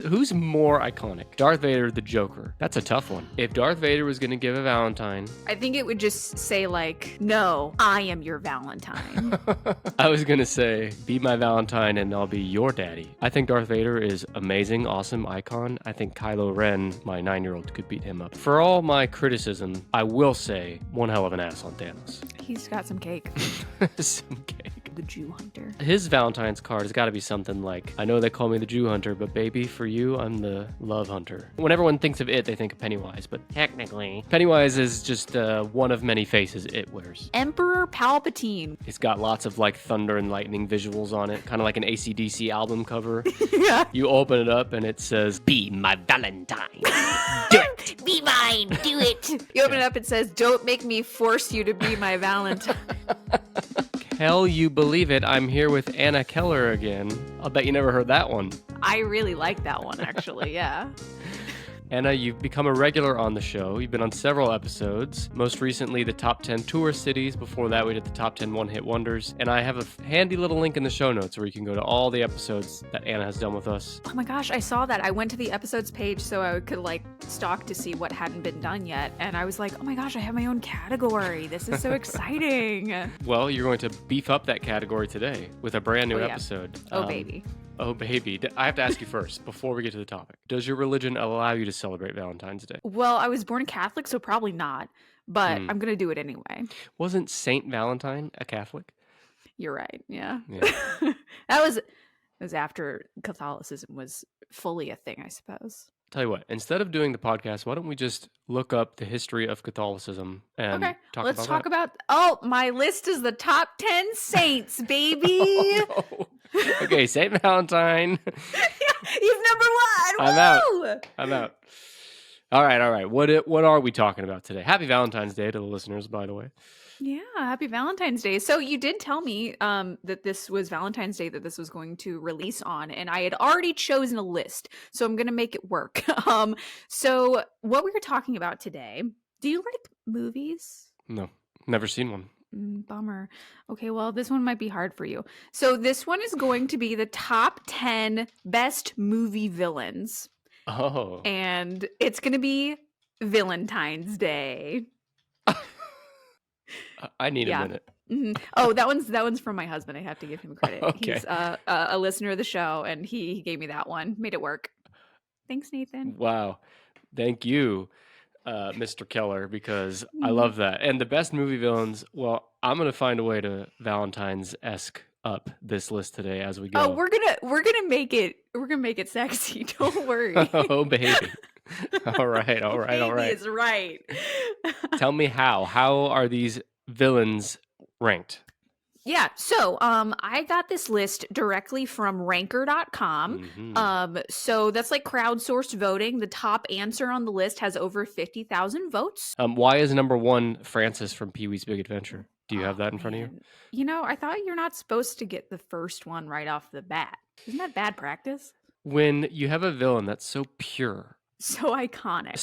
Who's more iconic? Darth Vader or the Joker? That's a tough one. If Darth Vader was going to give a Valentine... I think it would just say like, no, I am your Valentine. I was going to say, be my Valentine and I'll be your daddy. I think Darth Vader is amazing, awesome, icon. I think Kylo Ren, my 9-year-old, could beat him up. For all my criticism, I will say one hell of an ass on Thanos. He's got some cake. Some cake. The Jew hunter. His Valentine's card has got to be something like, I know they call me the Jew hunter, but baby, for you, I'm the love hunter. When everyone thinks of it, they think of Pennywise, but technically, Pennywise is just one of many faces it wears. Emperor Palpatine. It's got lots of like thunder and lightning visuals on it, kind of like an AC/DC album cover. Yeah. You open it up and it says, be my Valentine. Do it. Be mine. Do it. You open it up, it says, don't make me force you to be my Valentine. Hell, you believe it, I'm here with Anna Keller again. I'll bet you never heard that one. I really like that one, actually, yeah. Anna, you've become a regular on the show. You've been on several episodes. Most recently, the top 10 tourist cities. Before that, we did the top 10 one-hit wonders. And I have a handy little link in the show notes where you can go to all the episodes that Anna has done with us. Oh my gosh, I saw that. I went to the episodes page so I could like stalk to see what hadn't been done yet. And I was like, oh my gosh, I have my own category. This is so exciting. Well, you're going to beef up that category today with a brand new episode. Oh, baby. Oh, baby. I have to ask you first, before we get to the topic. Does your religion allow you to celebrate Valentine's Day? Well, I was born Catholic, so probably not. But I'm going to do it anyway. Wasn't Saint Valentine a Catholic? You're right, yeah. Yeah. That was after Catholicism was fully a thing, I suppose. Tell you what, instead of doing the podcast, why don't we just look up the history of Catholicism and let's talk about oh, my list is the top 10 saints, baby. Oh, no. Okay, Saint Valentine. He's number one. I'm out. All right. What are we talking about today? Happy Valentine's Day to the listeners, by the way. Yeah, happy Valentine's Day. So you did tell me that this was Valentine's Day that this was going to release on, and I had already chosen a list, so I'm going to make it work. So what we were talking about today, do you like movies? No, never seen one. Bummer. Okay, well, this one might be hard for you. So this one is going to be the top 10 best movie villains. Oh. And it's going to be Valentine's Day. I need a minute. Mm-hmm. Oh, that one's from my husband. I have to give him credit. Okay. He's a listener of the show, and he gave me that one. Made it work. Thanks, Nathan. Wow. Thank you, Mr. Keller, because I love that. And the best movie villains, well, I'm going to find a way to Valentine's-esque up this list today as we go. Oh, we're gonna make it sexy. Don't worry. Oh, baby. All right. Baby is right. Tell me how. How are these villains ranked? Yeah, so I got this list directly from ranker.com. Mm-hmm. So that's like crowdsourced voting. The top answer on the list has over 50,000 votes. Why is number one Francis from Pee-wee's Big Adventure? Do you have that in front of you? You know, I thought you're not supposed to get the first one right off the bat. Isn't that bad practice? When you have a villain that's so pure. So iconic.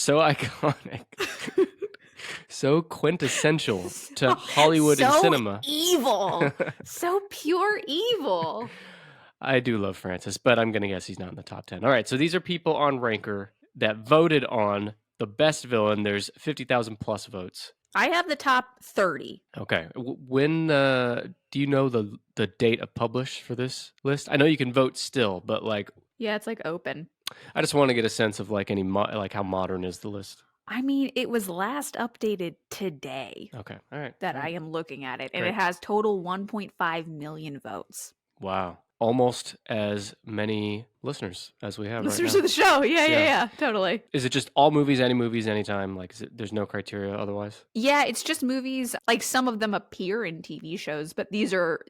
So quintessential to Hollywood and cinema. Evil. So pure evil. I do love Francis, but I'm going to guess he's not in the top 10. All right, so these are people on Ranker that voted on the best villain. There's 50,000 plus votes. I have the top 30. Okay. When do you know the date of publish for this list? I know you can vote still, but like... Yeah, it's like open. I just want to get a sense of like like how modern is the list. I mean, it was last updated today. Okay. All right. That I am looking at it. And Great. it has total 1.5 million votes. Wow. Almost as many listeners as we have listeners right now. of the show. Yeah, totally. Is it just all movies, any movies, anytime? Like, there's no criteria otherwise? Yeah, it's just movies. Like, some of them appear in TV shows, but these are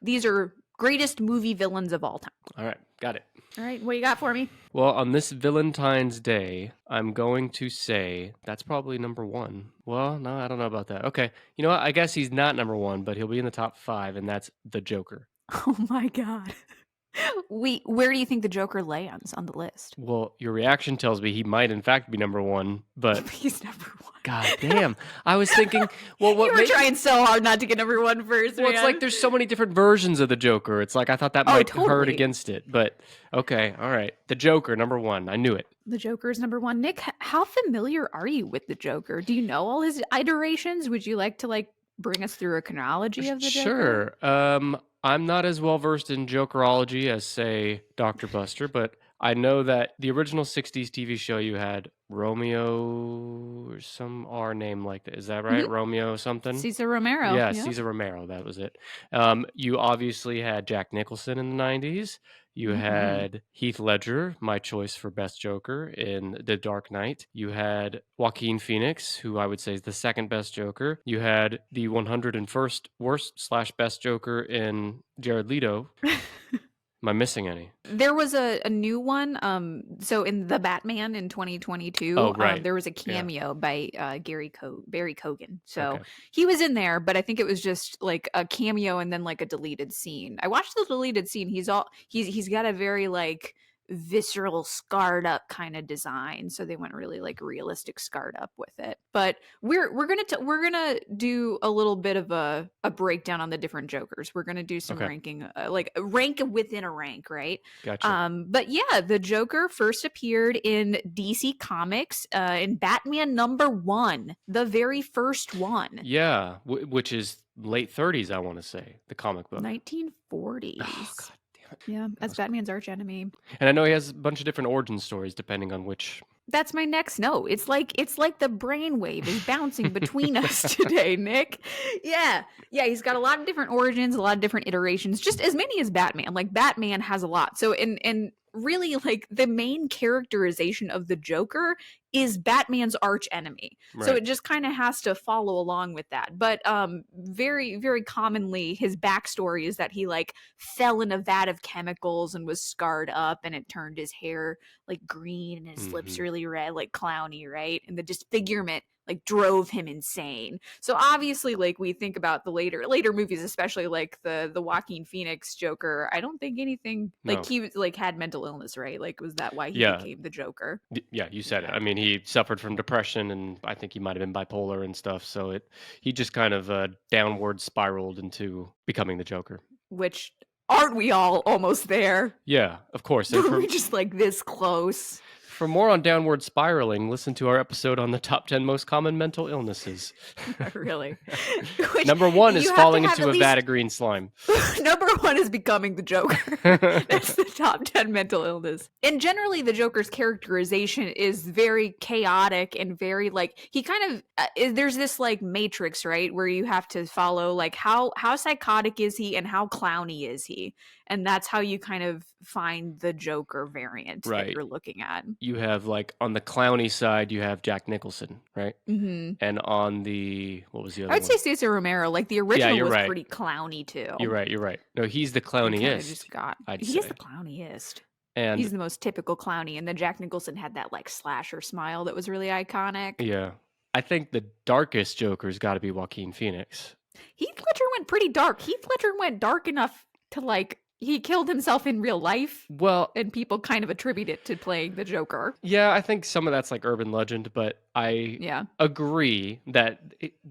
greatest movie villains of all time. All right. Got it. All right. What you got for me? Well, on this Valentine's Day, I'm going to say that's probably number one. Well, no, I don't know about that. Okay. You know what? I guess he's not number one, but he'll be in the top 5, and that's the Joker. Oh, my God. Where do you think the Joker lands on the list? Well, your reaction tells me he might, in fact, be number one, but... He's number one. God damn. I was thinking, well, what You were trying so hard not to get number one first, Well, it's like there's so many different versions of the Joker. It's like I thought that might hurt totally. against it, but okay, all right. The Joker, number one. I knew it. The Joker's number one. Nick, how familiar are you with the Joker? Do you know all his iterations? Would you like to bring us through a chronology of the Joker? Sure. I'm not as well versed in Jokerology as, say, Dr. Buster, but I know that the original 60s TV show you had Romeo or some R name like that. Is that right? Mhm. Romeo something? Cesar Romero. Yeah, Cesar Romero. That was it. You obviously had Jack Nicholson in the 90s. You had Heath Ledger, my choice for best Joker in The Dark Knight. You had Joaquin Phoenix, who I would say is the second best Joker. You had the 101st worst / best Joker in Jared Leto. Am I missing any? There was a new one. So in The Batman in 2022, right. there was a cameo by Barry Cogan. So Okay. he was in there, but I think it was just like a cameo and then like a deleted scene. I watched the deleted scene. He's got a very like visceral, scarred up kind of design. So they went really like realistic, scarred up with it. But we're gonna do a little bit of a breakdown on the different Jokers. We're gonna do some ranking, like rank within a rank, right? Gotcha. But yeah, the Joker first appeared in DC Comics in Batman #1, the very first one. Yeah, which is late 30s, I want to say, the comic book. 1940s. Oh, God damn it. Yeah, as Batman's arch enemy. And I know he has a bunch of different origin stories depending on which. That's my next note. It's like the brainwave is bouncing between us today, Nick. Yeah. He's got a lot of different origins, a lot of different iterations, just as many as Batman. Like Batman has a lot. So and really like the main characterization of the Joker is Batman's arch enemy. Right. So it just kind of has to follow along with that. But very, very commonly his backstory is that he like fell in a vat of chemicals and was scarred up and it turned his hair like green and his lips really red, like clowny, right? And the disfigurement like drove him insane. So obviously, like we think about the later movies, especially like the Joaquin Phoenix Joker. I don't think anything like he was like had mental illness, right? Like was that why he became the Joker? Yeah, you said it. I mean, he suffered from depression, and I think he might have been bipolar and stuff. So he just kind of downward spiraled into becoming the Joker. Which aren't we all almost there? Yeah, of course. We're just like this close. For more on downward spiraling, listen to our episode on the top 10 most common mental illnesses. Really? Number one is falling into a vat of green slime. Number one is becoming the Joker. That's the top 10 mental illness. And generally, the Joker's characterization is very chaotic and very like he kind of there's this like matrix, right, where you have to follow like how psychotic is he and how clowny is he, and that's how you kind of find the Joker variant that you're looking at. You have like on the clowny side, you have Jack Nicholson, right? Mm-hmm. And on the what was the other? I would say Cesar Romero. Like the original was pretty clowny too. You're right. No, he's the clowniest. He is the clowniest. And he's the most typical clowny. And then Jack Nicholson had that like slasher smile that was really iconic. Yeah. I think the darkest Joker's got to be Joaquin Phoenix. Heath Ledger went pretty dark. Heath Ledger went dark enough to like he killed himself in real life. Well, and people kind of attribute it to playing the Joker. Yeah, I think some of that's like urban legend, but I agree that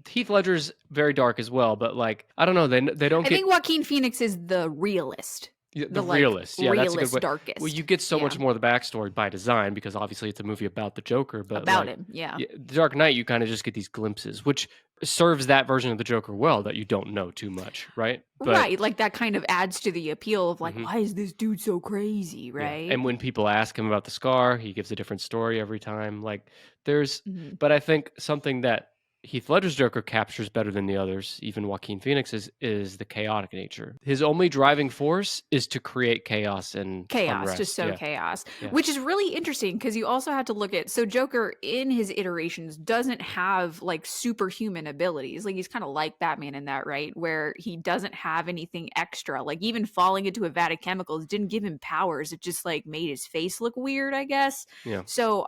Heath Ledger's very dark as well. But like, I don't know, they don't. I think Joaquin Phoenix is the realist. The realist, yeah, realist, that's a good way. Darkest. Well, you get so much more of the backstory by design because obviously it's a movie about the Joker, but about him, The Dark Knight, you kind of just get these glimpses, which serves that version of the Joker well that you don't know too much, right? Right, like that kind of adds to the appeal of like, why is this dude so crazy, right? Yeah. And when people ask him about the scar, he gives a different story every time. Like there's, but I think something that Heath Ledger's Joker captures better than the others, even Joaquin Phoenix's, is the chaotic nature. His only driving force is to create chaos and unrest. To sow chaos, which is really interesting because you also have to look at, so Joker in his iterations doesn't have like superhuman abilities. Like he's kind of like Batman in that, right? Where he doesn't have anything extra. Like even falling into a vat of chemicals didn't give him powers. It just like made his face look weird, I guess. Yeah. So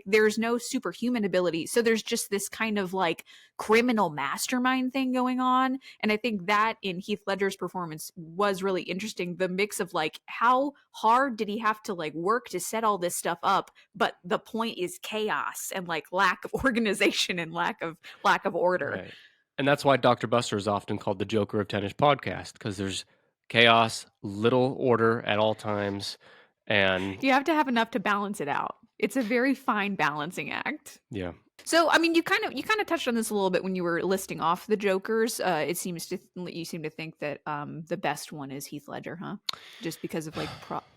there's no superhuman ability. So there's just this kind of like like criminal mastermind thing going on. And I think that in Heath Ledger's performance was really interesting. The mix of like how hard did he have to like work to set all this stuff up, but the point is chaos and like lack of organization and lack of order. Right. And that's why Dr. Buster is often called the Joker of Tennis podcast, because there's chaos, little order at all times, and you have to have enough to balance it out. It's a very fine balancing act. yeah. So, I mean, you kind of touched on this a little bit when you were listing off the Jokers. You seem to think that the best one is Heath Ledger, huh? Just because of like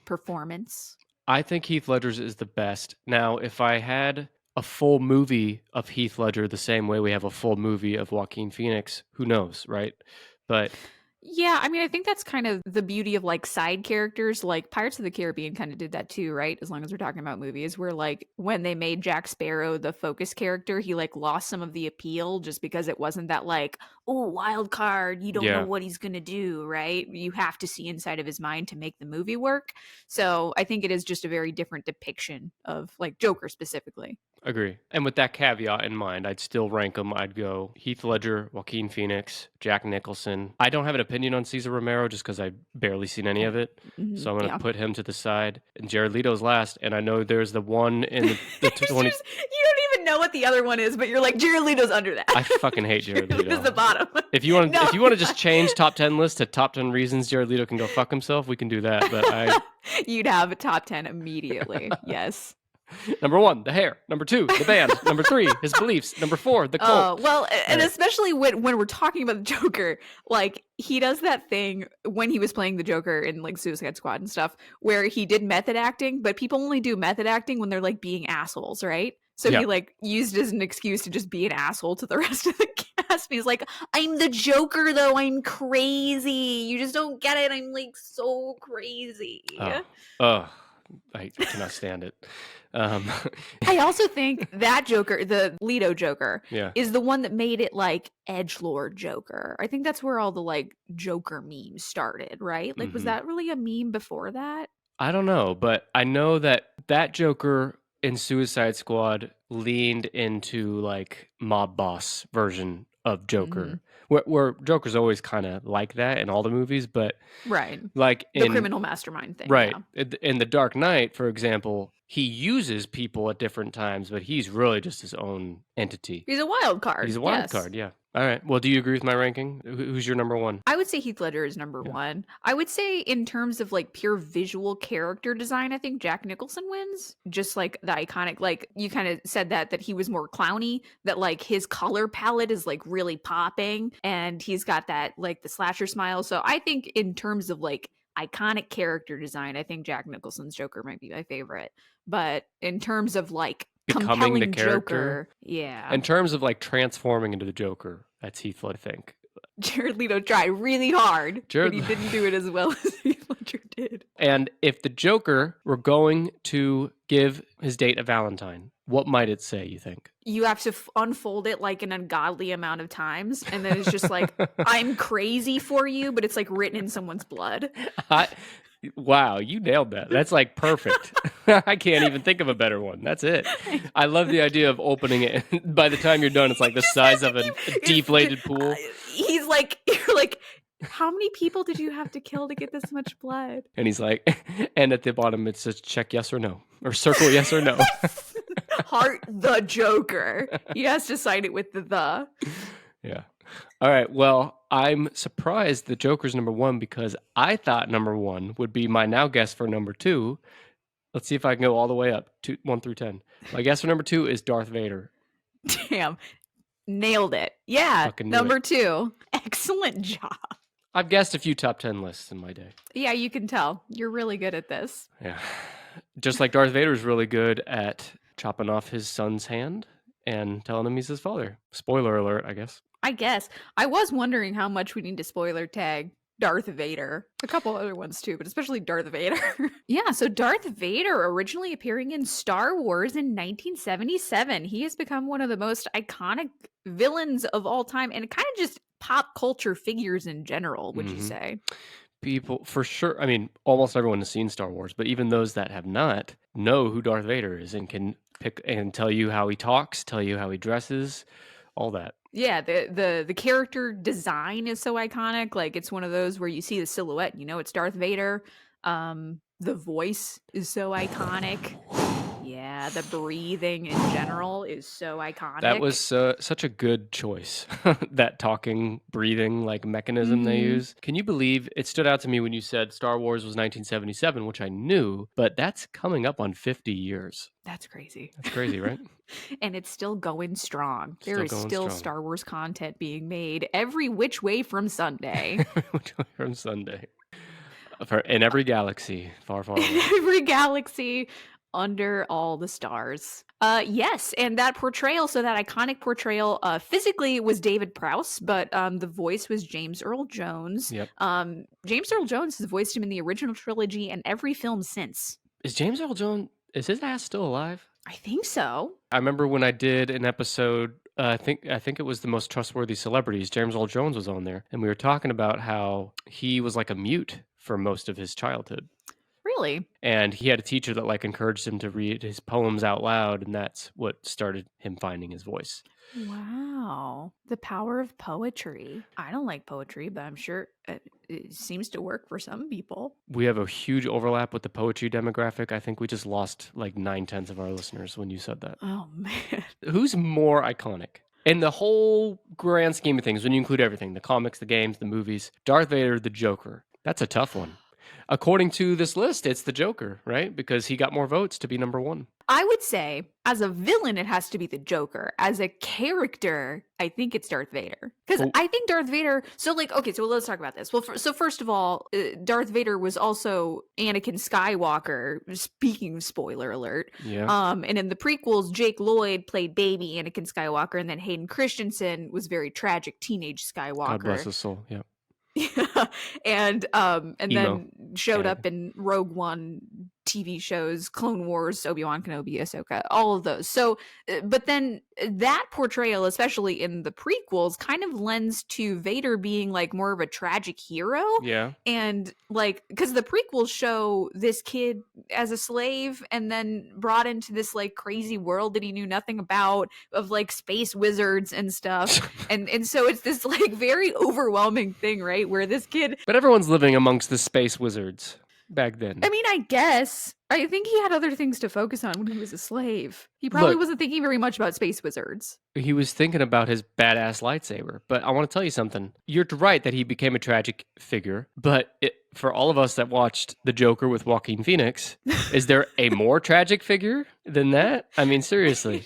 performance. I think Heath Ledger's is the best. Now, if I had a full movie of Heath Ledger the same way we have a full movie of Joaquin Phoenix, who knows, right? But yeah, I mean, I think that's kind of the beauty of like side characters. Like Pirates of the Caribbean kind of did that too, right? As long as we're talking about movies, where like when they made Jack Sparrow the focus character, he like lost some of the appeal just because it wasn't that like, oh, wild card, you don't know what he's gonna do, right? You have to see inside of his mind to make the movie work. So I think it is just a very different depiction of like Joker specifically. Agree. And with that caveat in mind, I'd still rank them. I'd go Heath Ledger, Joaquin Phoenix, Jack Nicholson. I don't have an opinion on Cesar Romero just because I've barely seen any of it. Mm-hmm. So I'm going to put him to the side. And Jared Leto's last. And I know there's the one in the 20... You don't even know what the other one is, but you're like, Jared Leto's under that. I fucking hate Jared Leto. Leto's the bottom. If you want to just change top 10 list to top 10 reasons Jared Leto can go fuck himself, we can do that. But you'd have a top 10 immediately. Yes. Number 1, the hair. Number 2, the band. Number 3, his beliefs. Number 4, the cult. Well, and especially when we're talking about the Joker, like he does that thing when he was playing the Joker in like Suicide Squad and stuff, where he did method acting, but people only do method acting when they're like being assholes, right? So he like used it as an excuse to just be an asshole to the rest of the cast. And he's like, I'm the Joker though. I'm crazy. You just don't get it. I'm like so crazy. I cannot stand it. I also think that Joker, the Leto Joker, is the one that made it like edgelord Joker. I think that's where all the like Joker memes started, right? Like, was that really a meme before that? I don't know, but I know that Joker in Suicide Squad leaned into like mob boss version of Joker, where Joker's always kind of like that in all the movies, but like the criminal mastermind thing, right? In The Dark Knight, for example, he uses people at different times, but he's really just his own entity. He's a wild card. He's a wild card, yeah. All right. Well, do you agree with my ranking? Who's your number 1? I would say Heath Ledger is number 1. I would say in terms of like pure visual character design, I think Jack Nicholson wins. Just like the iconic, like you kind of said that he was more clowny, that like his color palette is like really popping and he's got that like the slasher smile. So I think in terms of like iconic character design, I think Jack Nicholson's Joker might be my favorite. But in terms of like becoming the character, Joker, in terms of like transforming into the Joker, that's Heath Ledger, I think. Jared Leto tried really hard, but he didn't do it as well as Heath Ledger did. And if the Joker were going to give his date a Valentine, what might it say, you think? You have to unfold it like an ungodly amount of times, and then it's just like, I'm crazy for you, but it's like written in someone's blood. Wow, you nailed that. That's like perfect. I can't even think of a better one. That's it. I love the idea of opening it. By the time you're done, it's like the size of a deflated pool. He's like, you're like, how many people did you have to kill to get this much blood? And he's like, and at the bottom it says check yes or no, or circle yes or no. Heart the Joker. He has to sign it with the. Yeah. All right. Well, I'm surprised the Joker's number 1 because I thought number 1 would be my now guess for number 2. Let's see if I can go all the way up to 1 through 10. My guess for number 2 is Darth Vader. Damn. Nailed it. Yeah. Number 2. Excellent job. I've guessed a few top 10 lists in my day. Yeah, you can tell. You're really good at this. Yeah. Just like Darth Vader is really good at chopping off his son's hand and telling him he's his father. Spoiler alert, I guess. I was wondering how much we need to spoiler tag Darth Vader. A couple other ones too, but especially Darth Vader. Yeah, so Darth Vader originally appearing in Star Wars in 1977. He has become one of the most iconic villains of all time and kind of just pop culture figures in general, would you say? People, for sure. I mean, almost everyone has seen Star Wars, but even those that have not know who Darth Vader is and can pick and tell you how he talks, tell you how he dresses, all that. Yeah, the character design is so iconic. Like it's one of those where you see the silhouette, you know it's Darth Vader. The voice is so iconic. Yeah, the breathing in general is so iconic. That was such a good choice. That talking, breathing like mechanism they use. Can you believe it stood out to me when you said Star Wars was 1977, which I knew, but that's coming up on 50 years. That's crazy. That's crazy, right? And it's still going strong. Still There is going still strong. Star Wars content being made every which way from Sunday. From Sunday. In every galaxy, far, far away. Every galaxy under all the stars. Yes, and that portrayal, so that iconic portrayal, physically was David Prowse, but the voice was James Earl Jones. Yep. James Earl Jones has voiced him in the original trilogy and every film since. Is James Earl Jones, is his ass still alive? I think so. I remember when I did an episode, I think it was the most trustworthy celebrities. James Earl Jones was on there, and we were talking about how he was like a mute for most of his childhood. Really? And he had a teacher that like encouraged him to read his poems out loud, and that's what started him finding his voice. Wow. The power of poetry. I don't like poetry, but I'm sure it seems to work for some people. We have a huge overlap with the poetry demographic. I think we just lost like 9/10 of our listeners when you said that. Oh, man. Who's more iconic? In the whole grand scheme of things, when you include everything, the comics, the games, the movies, Darth Vader, the Joker. That's a tough one. According to this list, it's the Joker, right? Because he got more votes to be number one. I would say, as a villain, it has to be the Joker. As a character, I think it's Darth Vader. Because I think Darth Vader... So, like, okay, so let's talk about this. Well, so first of all, Darth Vader was also Anakin Skywalker. Speaking of spoiler alert. Yeah. And in the prequels, Jake Lloyd played baby Anakin Skywalker, and then Hayden Christensen was very tragic teenage Skywalker. God bless his soul, yeah. Yeah, and then showed Anakin. up in Rogue One, TV shows, Clone Wars, Obi-Wan Kenobi, Ahsoka, all of those. So, but then that portrayal, especially in the prequels, kind of lends to Vader being like more of a tragic hero. Yeah. And like, because the prequels show this kid as a slave and then brought into this like crazy world that he knew nothing about, of like space wizards and stuff. and so it's this like very overwhelming thing, right? Where this kid... But everyone's living amongst the space wizards back then. I mean, I guess. I think he had other things to focus on when he was a slave. He probably wasn't thinking very much about space wizards. He was thinking about his badass lightsaber. But I want to tell you something. You're right that he became a tragic figure. But for all of us that watched The Joker with Joaquin Phoenix, is there a more tragic figure than that? I mean, seriously.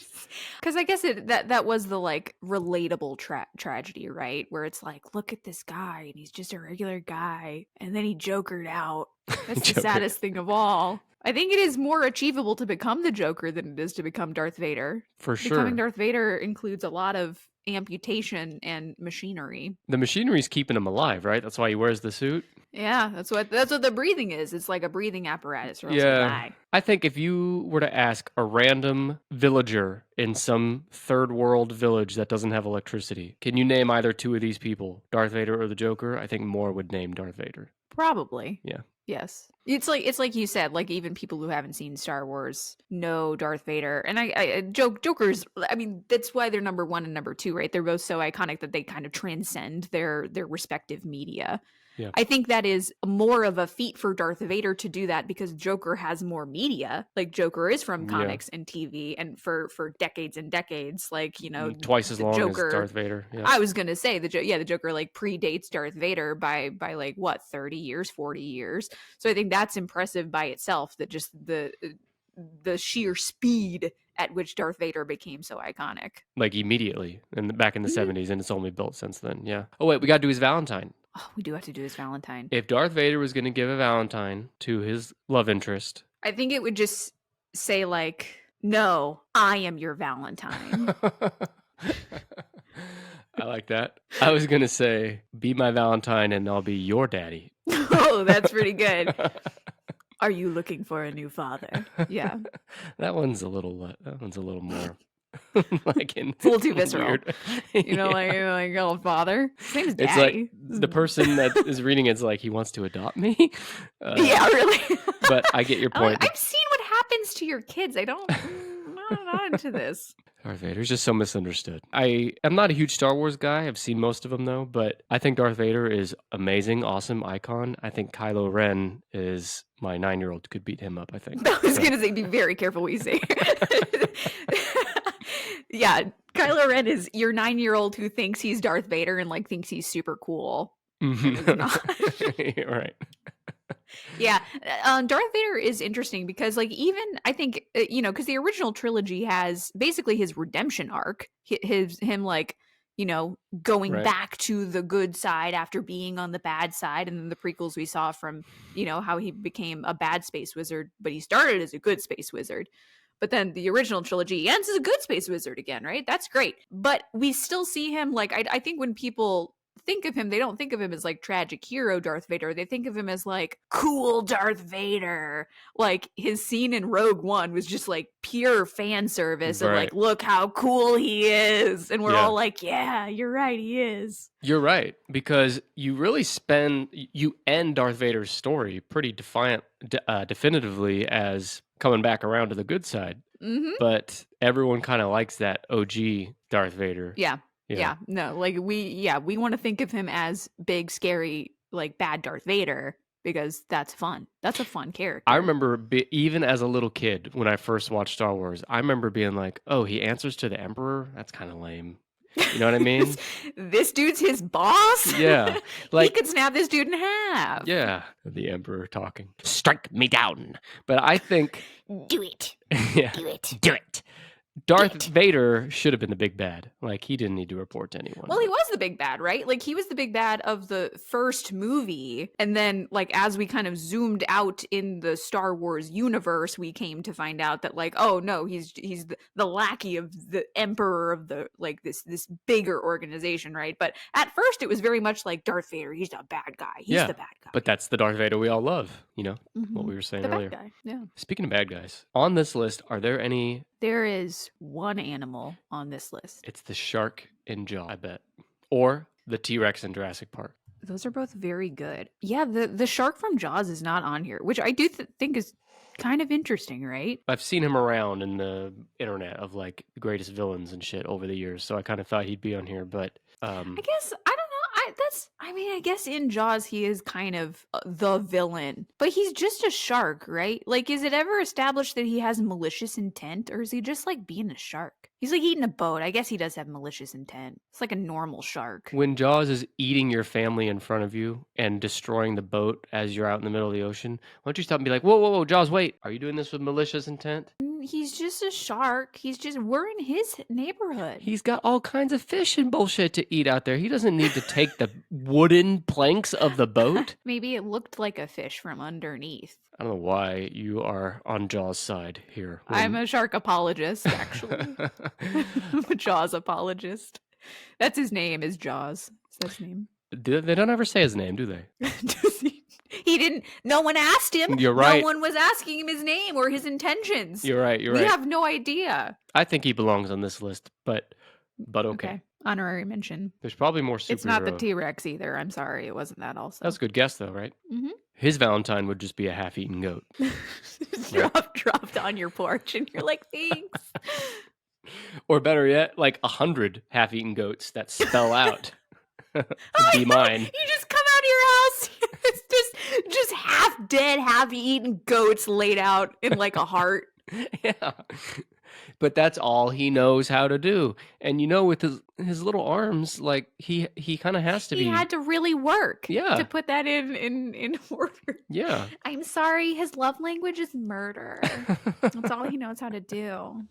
Because I guess that was the like relatable tragedy, right? Where it's like, look at this guy and he's just a regular guy. And then he jokered out. That's the saddest thing of all. I think it is more achievable to become the Joker than it is to become Darth Vader. For sure. Becoming Darth Vader includes a lot of amputation and machinery. The machinery's keeping him alive, right? That's why he wears the suit. Yeah, that's what the breathing is. It's like a breathing apparatus or else he'll die. I think if you were to ask a random villager in some third world village that doesn't have electricity, can you name either two of these people, Darth Vader or the Joker? I think more would name Darth Vader. Probably. Yeah. Yes. It's like you said, like even people who haven't seen Star Wars know Darth Vader. And Joker's, I mean, that's why they're number one and number two, right? They're both so iconic that they kind of transcend their respective media. Yeah. I think that is more of a feat for Darth Vader to do that because Joker has more media. Like Joker is from comics and TV and for decades and decades, like, you know, twice as long Joker, as Darth Vader. Yeah. I was going to say the Joker like predates Darth Vader by like what, 30 years, 40 years. So I think that's impressive by itself, that just the sheer speed at which Darth Vader became so iconic. Like immediately back in the 70s, and it's only built since then. Yeah. Oh wait, we got to do his Valentine. Oh, we do have to do his Valentine. If Darth Vader was going to give a Valentine to his love interest, I think it would just say like, no, I am your Valentine. I like that. I was going to say, be my Valentine and I'll be your daddy. Oh, that's pretty good. Are you looking for a new father? Yeah. That one's a little more like it's a little too visceral. Weird. You know, like oh, father. His name's Daddy. It's like the person that is reading it's like he wants to adopt me. Yeah, really. But I get your point. I've seen what happens to your kids. I'm not into this. Darth Vader's just so misunderstood. I am not a huge Star Wars guy. I've seen most of them, though. But I think Darth Vader is amazing, awesome icon. I think Kylo Ren is... my 9-year-old could beat him up, I think. I was going to say, be very careful what you say. Yeah, Kylo Ren is your 9-year-old who thinks he's Darth Vader and like thinks he's super cool. You're right. Yeah, Darth Vader is interesting because, like, even I think because the original trilogy has basically his redemption arc, him like going Right. back to the good side after being on the bad side, and then the prequels we saw from how he became a bad space wizard, but he started as a good space wizard. But then the original trilogy he ends as a good space wizard again, right? That's great. But we still see him like I think when people think of him, they don't think of him as like tragic hero Darth Vader. They think of him as like cool Darth Vader. Like his scene in Rogue One was just like pure fan service of like, look how cool he is. And we're all like, yeah, you're right, he is. You're right, because you really you end Darth Vader's story pretty definitively as coming back around to the good side. Mm-hmm. But everyone kind of likes that OG Darth Vader. Yeah, no, like we want to think of him as big, scary, like bad Darth Vader because that's fun. That's a fun character. I remember even as a little kid when I first watched Star Wars, I remember being like, oh, he answers to the Emperor? That's kind of lame. You know what I mean? This dude's his boss? Yeah. Like, he could snap this dude in half. Yeah. The Emperor talking. Strike me down. But I think... Do it. Yeah. Do it. Do it. Darth Vader should have been the big bad. Like, he didn't need to report to anyone. Well, he was the big bad, right? Like, he was the big bad of the first movie. And then, like, as we kind of zoomed out in the Star Wars universe, we came to find out that, like, oh, no, he's the lackey of the emperor of the, like, this bigger organization, right? But at first, it was very much like Darth Vader. He's the bad guy. He's the bad guy. But that's the Darth Vader we all love, what we were saying earlier. Bad guy, yeah. Speaking of bad guys, on this list, are there any... There is one animal on this list. It's the shark in Jaws, I bet. Or the T-Rex in Jurassic Park. Those are both very good. Yeah, the shark from Jaws is not on here, which I do think is kind of interesting, right? I've seen him around in the internet of like the greatest villains and shit over the years, so I kind of thought he'd be on here, but... I guess, I don't know. I guess in Jaws he is kind of the villain, but he's just a shark, right? Like, is it ever established that he has malicious intent, or is he just like being a shark? He's like eating a boat. I guess he does have malicious intent. It's like a normal shark. When Jaws is eating your family in front of you and destroying the boat as you're out in the middle of the ocean, why don't you stop and be like, whoa, Jaws, wait. Are you doing this with malicious intent? He's just a shark. We're in his neighborhood. He's got all kinds of fish and bullshit to eat out there. He doesn't need to take the wooden planks of the boat. Maybe it looked like a fish from underneath. I don't know why you are on Jaws' side here. I'm a shark apologist, actually. I'm a Jaws apologist. That's his name, is Jaws. That's his name. They don't ever say his name, do they? He didn't. No one asked him. You're right. No one was asking him his name or his intentions. You're right. We have no idea. I think he belongs on this list, but okay. Honorary mention. There's probably more superhero. It's not the T-Rex either. I'm sorry. It wasn't that also. That's a good guess, though, right? Mm-hmm. His Valentine would just be a half-eaten goat. dropped on your porch, and you're like, thanks. Or better yet, like 100 half-eaten goats that spell out. Be mine. You just come out of your house. It's just half dead, half eaten goats laid out in like a heart. Yeah. But that's all he knows how to do. And with his little arms, like he kind of has to be. He had to really work to put that in order. Yeah. I'm sorry, his love language is murder. That's all he knows how to do.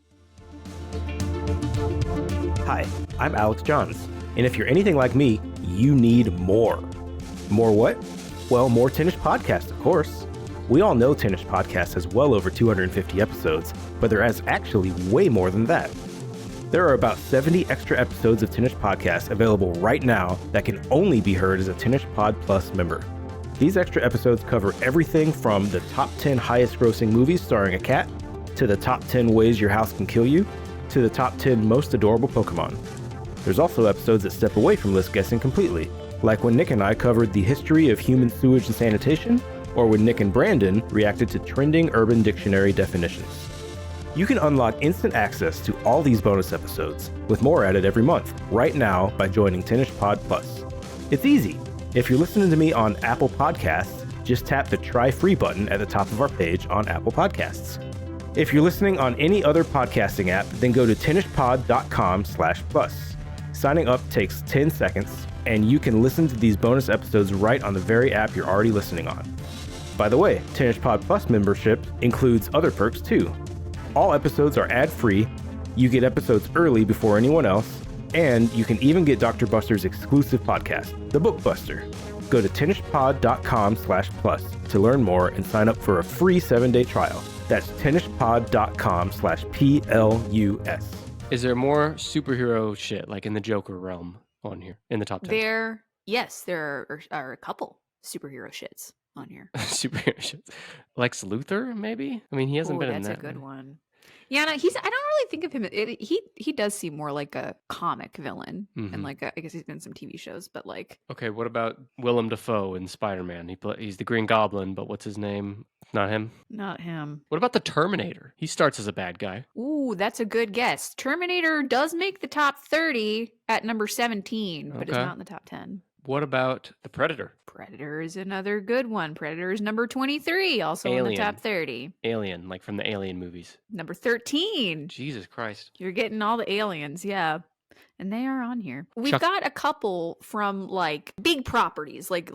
Hi, I'm Alex Johns. And if you're anything like me, you need more. More what? Well, more Tinish Podcast, of course. We all know Tinish Podcast has well over 250 episodes, but there is actually way more than that. There are about 70 extra episodes of Tinish Podcast available right now that can only be heard as a Tinish Pod Plus member. These extra episodes cover everything from the top 10 highest grossing movies starring a cat, to the top 10 ways your house can kill you, to the top 10 most adorable Pokemon. There's also episodes that step away from list guessing completely, like when Nick and I covered the history of human sewage and sanitation, or when Nick and Brandon reacted to trending Urban Dictionary definitions. You can unlock instant access to all these bonus episodes, with more added every month, right now by joining Tinnish Pod Plus. It's easy. If you're listening to me on Apple Podcasts, just tap the Try Free button at the top of our page on Apple Podcasts. If you're listening on any other podcasting app, then go to tinnishpod.com/plus. Signing up takes 10 seconds, and you can listen to these bonus episodes right on the very app you're already listening on. By the way, Tinnish Pod Plus membership includes other perks too. All episodes are ad-free, you get episodes early before anyone else, and you can even get Dr. Buster's exclusive podcast, The Book Buster. Go to tinnishpod.com/plus to learn more and sign up for a free 7-day trial. That's tinnishpod.com/PLUS. Is there more superhero shit, like in the Joker realm, on here, in the top 10? There are a couple superhero shits on here. Superhero shit. Lex Luthor, maybe? I mean, he hasn't been in that. That's a good one. Yeah, no, I don't really think of him. He does seem more like a comic villain, and I guess he's been in some TV shows, but like. Okay, what about Willem Dafoe in Spider-Man? He's the Green Goblin, but what's his name? Not him. Not him. What about the Terminator? He starts as a bad guy. Ooh, that's a good guess. Terminator does make the top 30 at number 17, but is not in the top 10. What about the Predator? Predator is another good one. Predator is number 23, also in the top 30. Alien, like from the Alien movies. Number 13. Jesus Christ. You're getting all the aliens, yeah. And they are on here. We've got a couple from like big properties, like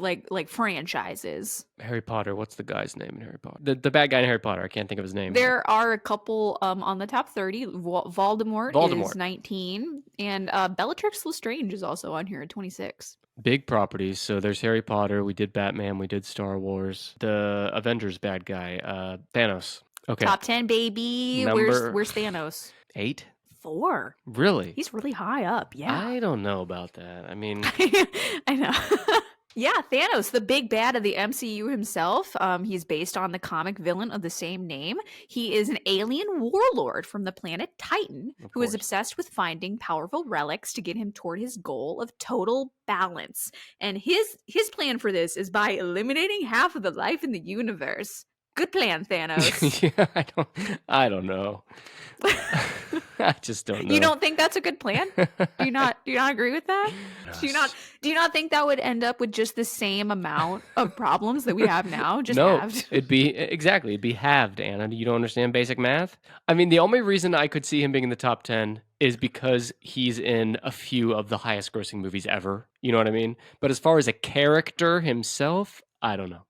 franchises. Harry Potter. What's the guy's name in Harry Potter? The bad guy in Harry Potter. I can't think of his name. There are a couple on the top 30. Voldemort is 19, and Bellatrix Lestrange is also on here at 26. Big properties. So there's Harry Potter. We did Batman. We did Star Wars. The Avengers bad guy, Thanos. Okay. Top 10, baby. Where's Thanos? 8. 4. Really? He's really high up. Yeah. I don't know about that. I mean, I know. Yeah, Thanos, the big bad of the MCU himself. He's based on the comic villain of the same name. He is an alien warlord from the planet Titan who is obsessed with finding powerful relics to get him toward his goal of total balance. And his plan for this is by eliminating half of the life in the universe. Good plan, Thanos. Yeah, I don't know. I just don't know. You don't think that's a good plan? Do you not agree with that? Yes. Do you not think that would end up with just the same amount of problems that we have now? Just no, halved? It'd be halved, Anna. You don't understand basic math? I mean, the only reason I could see him being in the top 10 is because he's in a few of the highest grossing movies ever. You know what I mean? But as far as a character himself, I don't know.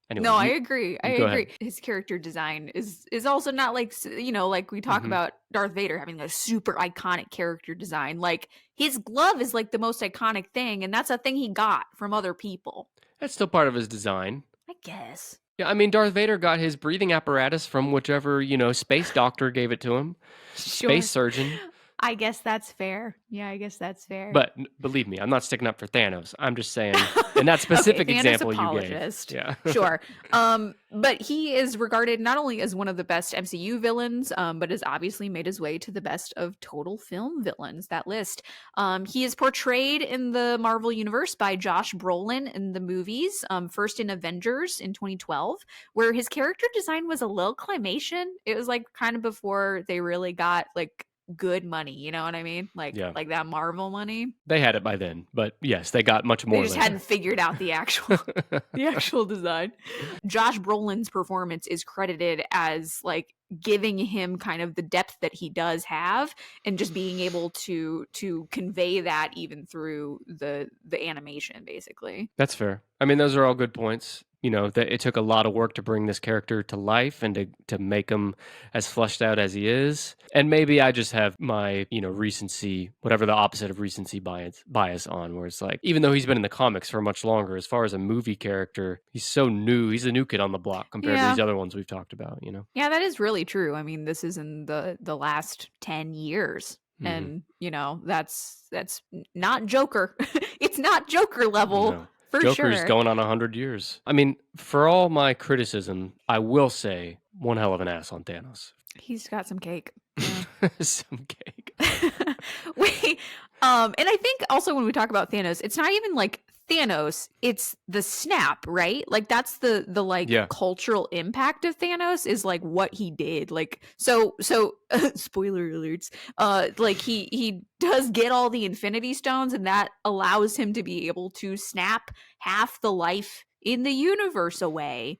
Anyway, no, I agree. I agree. Ahead. His character design is also not like, like we talk about Darth Vader having a super iconic character design. Like his glove is like the most iconic thing, and that's a thing he got from other people. That's still part of his design. I guess. Yeah, I mean, Darth Vader got his breathing apparatus from whichever, space doctor gave it to him. Sure. Space surgeon. I guess that's fair. Yeah, I guess that's fair. But believe me, I'm not sticking up for Thanos. I'm just saying, in that specific example apologist. You gave. Yeah. Sure. But he is regarded not only as one of the best MCU villains, but has obviously made his way to the best of total film villains, that list. He is portrayed in the Marvel Universe by Josh Brolin in the movies, first in Avengers in 2012, where his character design was a little claymation. It was like kind of before they really got like good money, you know what I mean? Like that Marvel money. They had it by then, but yes, they got much more. They just hadn't figured out the actual design. Josh Brolin's performance is credited as like giving him kind of the depth that he does have, and just being able to convey that even through the animation, basically. That's fair. I mean, those are all good points. That it took a lot of work to bring this character to life and to make him as fleshed out as he is. And maybe I just have my, recency, whatever the opposite of recency bias on, where it's like, even though he's been in the comics for much longer, as far as a movie character, he's so new. He's a new kid on the block compared to these other ones we've talked about, Yeah, that is really true. I mean, this is in the last 10 years. And, that's not Joker. It's not Joker level. No. For Joker's going on 100 years. I mean, for all my criticism, I will say one hell of an ass on Thanos. He's got some cake. Yeah. Some cake. And I think also when we talk about Thanos, it's not even like Thanos, it's the snap, right? Like that's the like Yeah. cultural impact of Thanos is like what he did. Like so spoiler alerts. Like he does get all the Infinity Stones, and that allows him to be able to snap half the life in the universe away,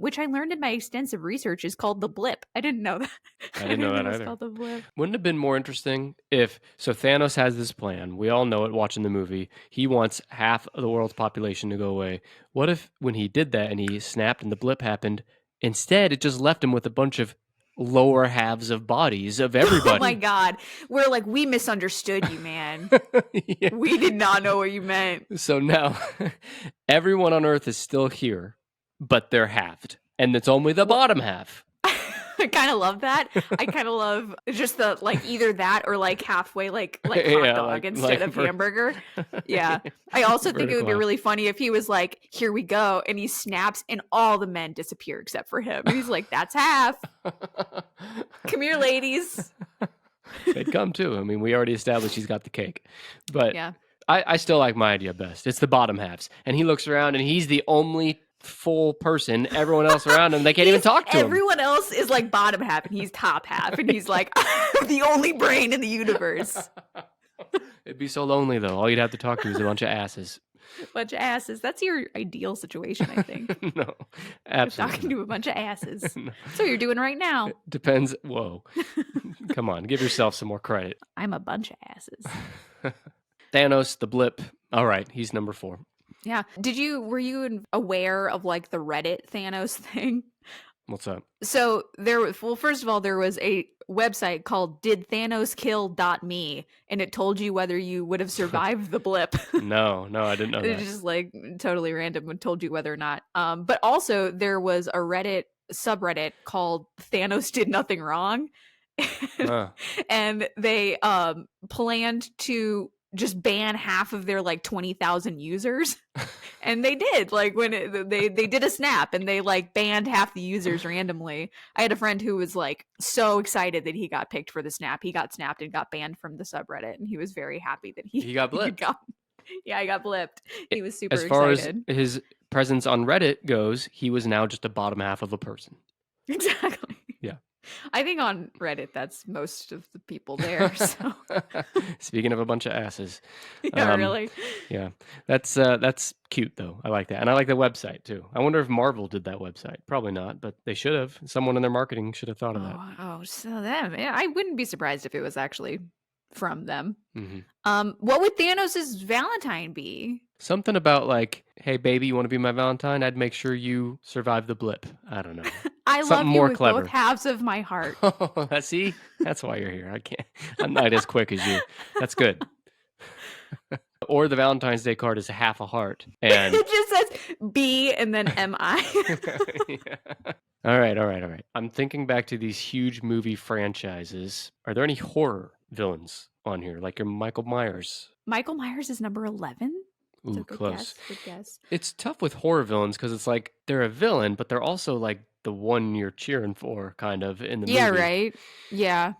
which I learned in my extensive research is called the blip. I didn't know that. I didn't know that it was either. called the blip. Wouldn't it have been more interesting if Thanos has this plan? We all know it watching the movie. He wants half of the world's population to go away. What if when he did that and he snapped and the blip happened, instead it just left him with a bunch of lower halves of bodies of everybody? Oh my God. We're like, we misunderstood you, man. Yeah. We did not know what you meant. So now everyone on Earth is still here, but they're halved. And it's only the bottom half. I kind of love that. I kind of love just the like either that or like halfway like hot Yeah, dog like- instead like of hamburger. Yeah. I also think it would be Vertical. really funny if he was like, here we go. And he snaps and all the men disappear except for him. And he's like, that's half. Come here, ladies. They'd come too. I mean, we already established he's got the cake. But Yeah. I still like my idea best. It's the bottom halves. And he looks around and he's the only full person. Everyone else around him, they can't even talk to him. Everyone else is like bottom half and he's top half. And he's like, I'm the only brain in the universe. It'd be so lonely, though. All you'd have to talk to is a bunch of asses. Bunch of asses. That's your ideal situation, I think. No, You're absolutely. talking to a bunch of asses. No. That's what you're doing right now. It depends. Whoa. Come on. Give yourself some more credit. I'm a bunch of asses. Thanos, the blip. All right. He's number 4. Yeah. Were you aware of like the Reddit Thanos thing? What's up? So first of all, there was a website called didthanoskill.me and it told you whether you would have survived the blip. No, I didn't know It's that. just like totally random and told you whether or not. But also there was a Reddit subreddit called Thanos Did Nothing Wrong. Huh. And they planned to just ban half of their like 20,000 users. And they did, like when they did a snap and they like banned half the users randomly. I had a friend who was like so excited that he got picked for the snap. He got snapped and got banned from the subreddit, and he was very happy that He got blipped. Yeah, he got blipped. He was super As far excited. as his presence on Reddit goes, he was now just a bottom half of a person. Exactly. Yeah. I think on Reddit that's most of the people there. So Speaking of a bunch of asses. yeah, really. Yeah. That's cute though. I like that. And I like the website too. I wonder if Marvel did that website. Probably not, but they should have. Someone in their marketing should have thought of that. Oh, so them. Yeah, I wouldn't be surprised if it was actually from them. Hmm. What would Thanos' Valentine be? Something about like, hey baby, you want to be my Valentine? I'd make sure you survive the blip. I don't know. I Something love more you with clever. both halves of my heart. See, that's why you're here. I'm not as quick as you. That's good. Or the Valentine's Day card is half a heart, and It just says B and then MI. Yeah. All right. I'm thinking back to these huge movie franchises. Are there any horror villains on here, like your Michael Myers? Michael Myers is number 11. That's Ooh, a good close. guess. Good guess. It's tough with horror villains because it's like they're a villain, but they're also like the one you're cheering for, kind of in the Yeah, movie. right. Yeah.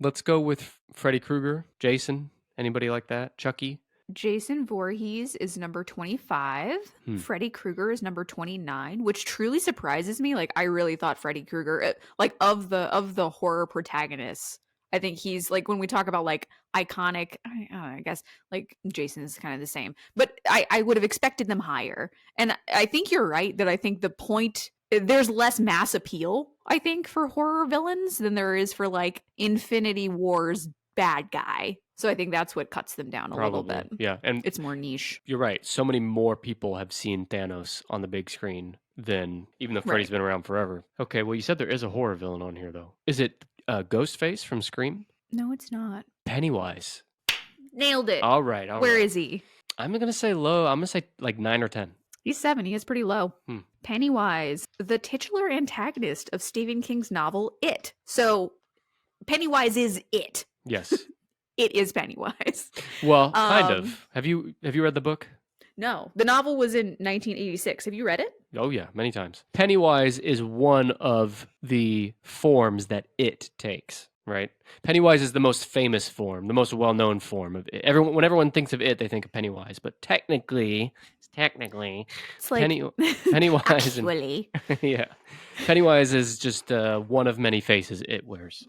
Let's go with Freddy Krueger, Jason. Anybody like that? Chucky. Jason Voorhees is number 25. Freddy Krueger is number 29, which truly surprises me. Like I really thought Freddy Krueger, like of the horror protagonists, I think he's like when we talk about like iconic, I guess like Jason is kind of the same, but I would have expected them higher. And I think you're right that I think the point there's less mass appeal, I think, for horror villains than there is for like Infinity War's bad guy. So I think that's what cuts them down a little bit. Yeah, and It's more niche. you're right. So many more people have seen Thanos on the big screen than even though Freddy's been around forever. Okay, well, you said there is a horror villain on here, though. Is it Ghostface from Scream? No, it's not. Pennywise. Nailed it. All right. Where is he? I'm going to say low. I'm going to say like 9 or 10. He's 7. He is pretty low. Hmm. Pennywise, the titular antagonist of Stephen King's novel It. So Pennywise is it. Yes. It is Pennywise. Well, kind of. Have you read the book? No, the novel was in 1986. Have you read it? Oh, yeah, many times. Pennywise is one of the forms that it takes. right? Pennywise is the most famous form, the most well-known form of it. When everyone thinks of it, they think of Pennywise, but technically, It's like Pennywise and actually. yeah, Pennywise is just one of many faces it wears.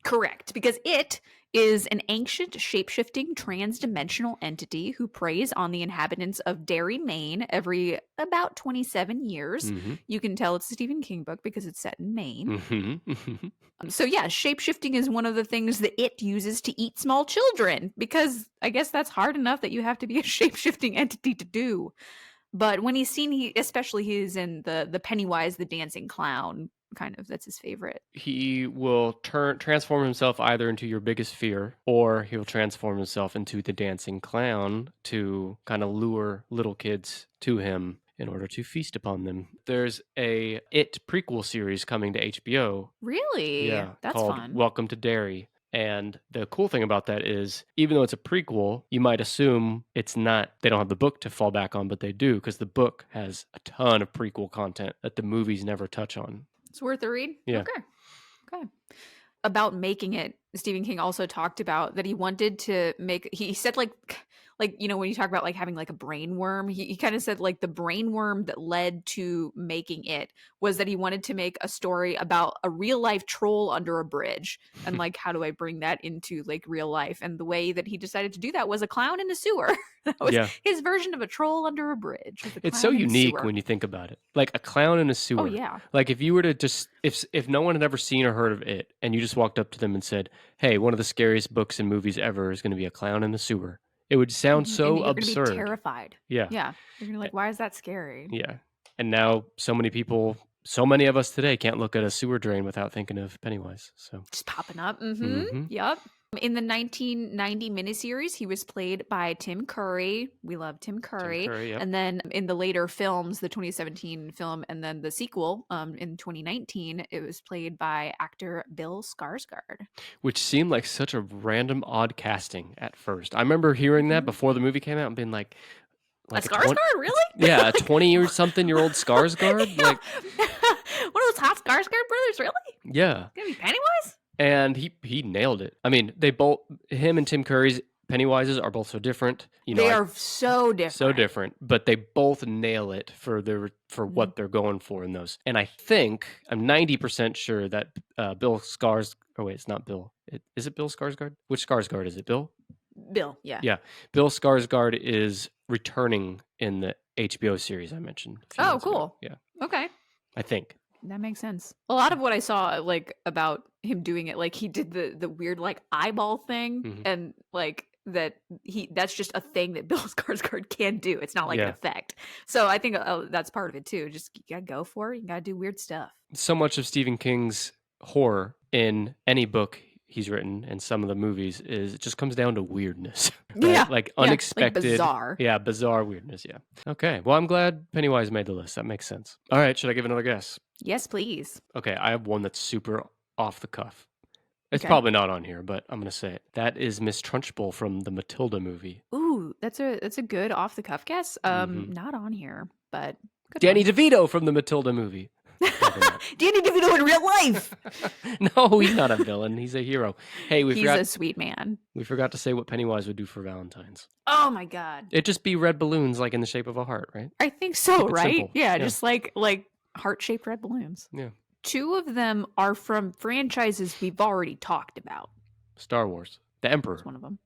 Correct, because it is an ancient, shape-shifting, trans-dimensional entity who preys on the inhabitants of Derry, Maine every about 27 years. Mm-hmm. You can tell it's a Stephen King book because it's set in Maine. Mm-hmm. So yeah, shape-shifting is one of the things that it uses to eat small children, because I guess that's hard enough that you have to be a shape-shifting entity to do. But when he's seen, especially he's in the Pennywise, the dancing clown, kind of, that's his favorite. He will transform himself either into your biggest fear, or he'll transform himself into the dancing clown to kind of lure little kids to him in order to feast upon them. There's a It prequel series coming to HBO. Really? Yeah, That's called fun. Welcome to Derry. And the cool thing about that is, even though it's a prequel, you might assume it's not, they don't have the book to fall back on, but they do, because the book has a ton of prequel content that the movies never touch on. It's worth a read? Yeah. Okay. About making it, Stephen King also talked about that he wanted to make, he said like, you know, when you talk about like having like a brain worm, he kind of said like the brain worm that led to making it was that he wanted to make a story about a real life troll under a bridge. And like, how do I bring that into like real life? And the way that he decided to do that was a clown in a sewer. That was his version of a troll under a bridge. It's so unique when you think about it. Like a clown in a sewer. Oh yeah. Like if you were to just, if no one had ever seen or heard of it, and you just walked up to them and said, hey, one of the scariest books and movies ever is going to be a clown in the sewer. It would sound so you're absurd. Gonna be terrified. Yeah. Yeah. You're gonna be like, why is that scary? Yeah. And now so many of us today can't look at a sewer drain without thinking of Pennywise. So just popping up. Yep. In the 1990 miniseries, he was played by Tim Curry. We love Tim Curry. Yep. And then in the later films, the 2017 film and then the sequel in 2019, it was played by actor Bill Skarsgård. Which seemed like such a random, odd casting at first. I remember hearing that before the movie came out and being like a Skarsgård? Really? Yeah, a 20-something-year-old Skarsgård? Yeah. Like one of those hot Skarsgård brothers, really? Yeah. Gonna be Pennywise? And he nailed it. I mean, him and Tim Curry's Pennywises are both so different. You know, they are so different. So different, but they both nail it for what they're going for in those. And I think, I'm 90% sure that Bill Skarsgård, oh wait, it's not Bill. Is it Bill Skarsgård? Which Skarsgård is it? Bill? Bill, yeah. Yeah. Bill Skarsgård is returning in the HBO series I mentioned. Oh, cool. Yeah. Okay. I think. That makes sense. A lot of what I saw like about him doing it, like he did the weird like eyeball thing and like that's just a thing that Bill Skarsgård can do. It's not like an effect. So I think that's part of it too. Just you gotta go for it. You gotta do weird stuff. So much of Stephen King's horror in any book he's written and some of the movies it just comes down to weirdness. Right? Yeah. Like unexpected. Like bizarre. Yeah, bizarre weirdness. Yeah. Okay. Well, I'm glad Pennywise made the list. That makes sense. All right. Should I give another guess? Yes, please. Okay. I have one that's super off the cuff. It's probably not on here, but I'm going to say it. That is Miss Trunchbull from the Matilda movie. Ooh, that's a good off the cuff guess. Not on here, but good Danny one. DeVito from the Matilda movie. Danny DeVito in real life. No, he's not a villain. He's a hero. Hey, he's a sweet man. We forgot to say what Pennywise would do for Valentine's. Oh my God. It'd just be red balloons like in the shape of a heart, right? I think so, right? Simple. Yeah, just like heart-shaped red balloons. Yeah. 2 of them are from franchises we've already talked about. Star Wars. The Emperor. That's one of them.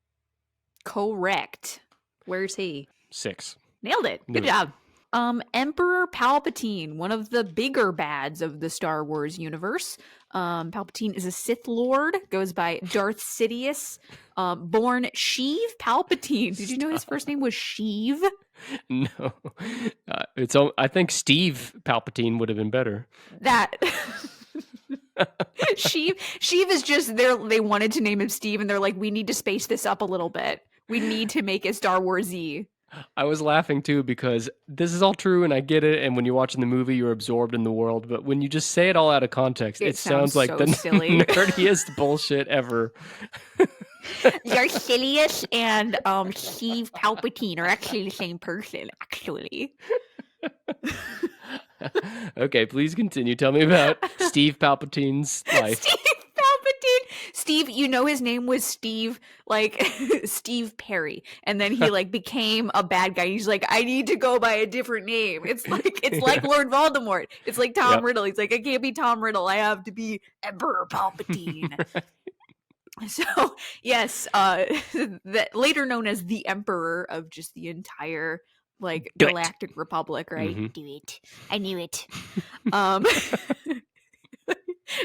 Correct. Where's he? 6. Nailed it. Good job. Emperor Palpatine, one of the bigger bads of the Star Wars universe. Palpatine is a Sith Lord, goes by Darth Sidious, born Sheev Palpatine. Did you know his first name was Sheev? No. I think Steve Palpatine would have been better. That Sheev is just there. They wanted to name him Steve, and they're like, we need to space this up a little bit. We need to make it Star Wars-y. I was laughing too because this is all true and I get it. And when you're watching the movie, you're absorbed in the world. But when you just say it all out of context, it sounds like the silly. nerdiest bullshit ever. Darth Sidious and Sheev Palpatine are actually the same person, actually. Okay, please continue. Tell me about Steve Palpatine's life. Steve Palpatine Steve, his name was Steve, like Steve Perry, and then he like became a bad guy. He's like, I need to go by a different name. It's like Lord Voldemort. It's like Tom Riddle. He's like, I can't be Tom Riddle. I have to be Emperor Palpatine. So yes, that later known as the Emperor of just the entire like Galactic Republic, right? Mm-hmm. Do it. I knew it.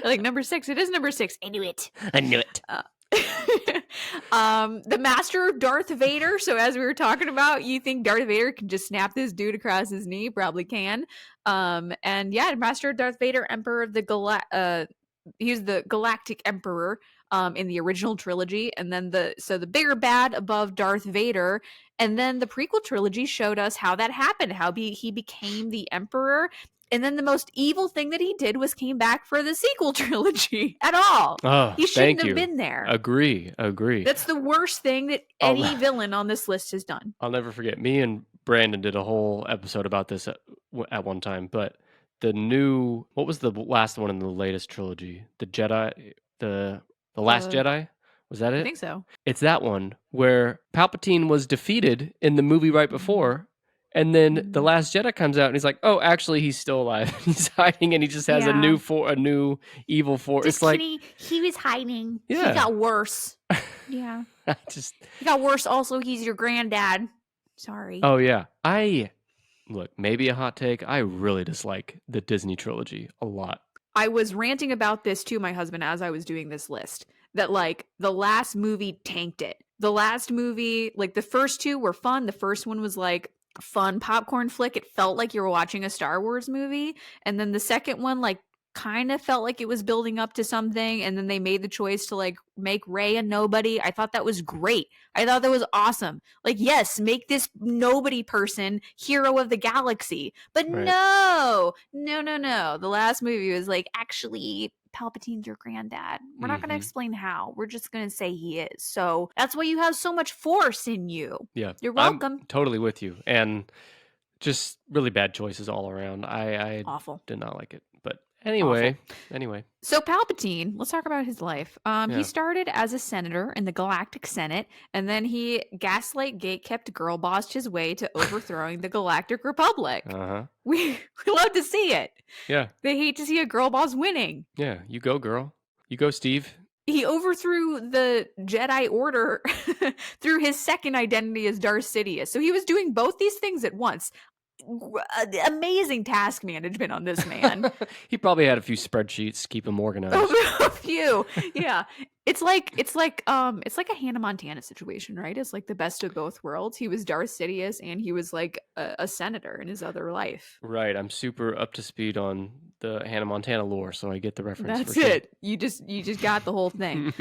Like number 6. It is number 6. I knew it. I knew it. The master of Darth Vader. So as we were talking about, you think Darth Vader can just snap this dude across his knee? Probably can. And yeah, master of Darth Vader, Emperor of the he's the Galactic Emperor in the original trilogy, and then the bigger bad above Darth Vader, and then the prequel trilogy showed us how that happened, how he became the Emperor. And then the most evil thing that he did was came back for the sequel trilogy at all. Oh, he shouldn't have been there. Agree. That's the worst thing that any villain on this list has done. I'll never forget. Me and Brandon did a whole episode about this at one time. But what was the last one in the latest trilogy? The Jedi, the Last Jedi? Was that it? I think so. It's that one where Palpatine was defeated in the movie right before. And then The Last Jedi comes out and he's like, oh, actually, he's still alive. He's hiding and he just has a new evil force. It's like he was hiding. Yeah. He got worse. Yeah. He got worse. Also, he's your granddad. Sorry. Oh, yeah. Look, maybe a hot take. I really dislike the Disney trilogy a lot. I was ranting about this to my husband as I was doing this list, that like the last movie tanked it. The last movie, like the first two were fun. The first one was like fun popcorn flick. It felt like you were watching a Star Wars movie. And then the second one like kind of felt like it was building up to something, and then they made the choice to like make Rey a nobody. I thought that was great. I thought that was awesome. Like, yes, make this nobody person hero of the galaxy. But Right. no. The last movie was like, actually, Palpatine's your granddad. We're not going to explain how. We're just going to say he is. So that's why you have so much force in you. Yeah. You're welcome. I'm totally with you. And just really bad choices all around. I Awful. did not like it. But anyway. So Palpatine, let's talk about his life. He started as a senator in the Galactic Senate, and then he gaslight gatekept girl bossed his way to overthrowing the Galactic Republic. Uh-huh. We love to see it. Yeah. They hate to see a girl boss winning. Yeah. You go, girl. You go, Steve. He overthrew the Jedi Order through his second identity as Darth Sidious. So he was doing both these things at once. Amazing task management on this man. He probably had a few spreadsheets, keep him organized. A few. Yeah. It's like a Hannah Montana situation, right? It's like the best of both worlds. He was Darth Sidious and he was like a senator in his other life. Right. I'm super up to speed on the Hannah Montana lore, so I get the reference. That's for sure. it. You just got the whole thing.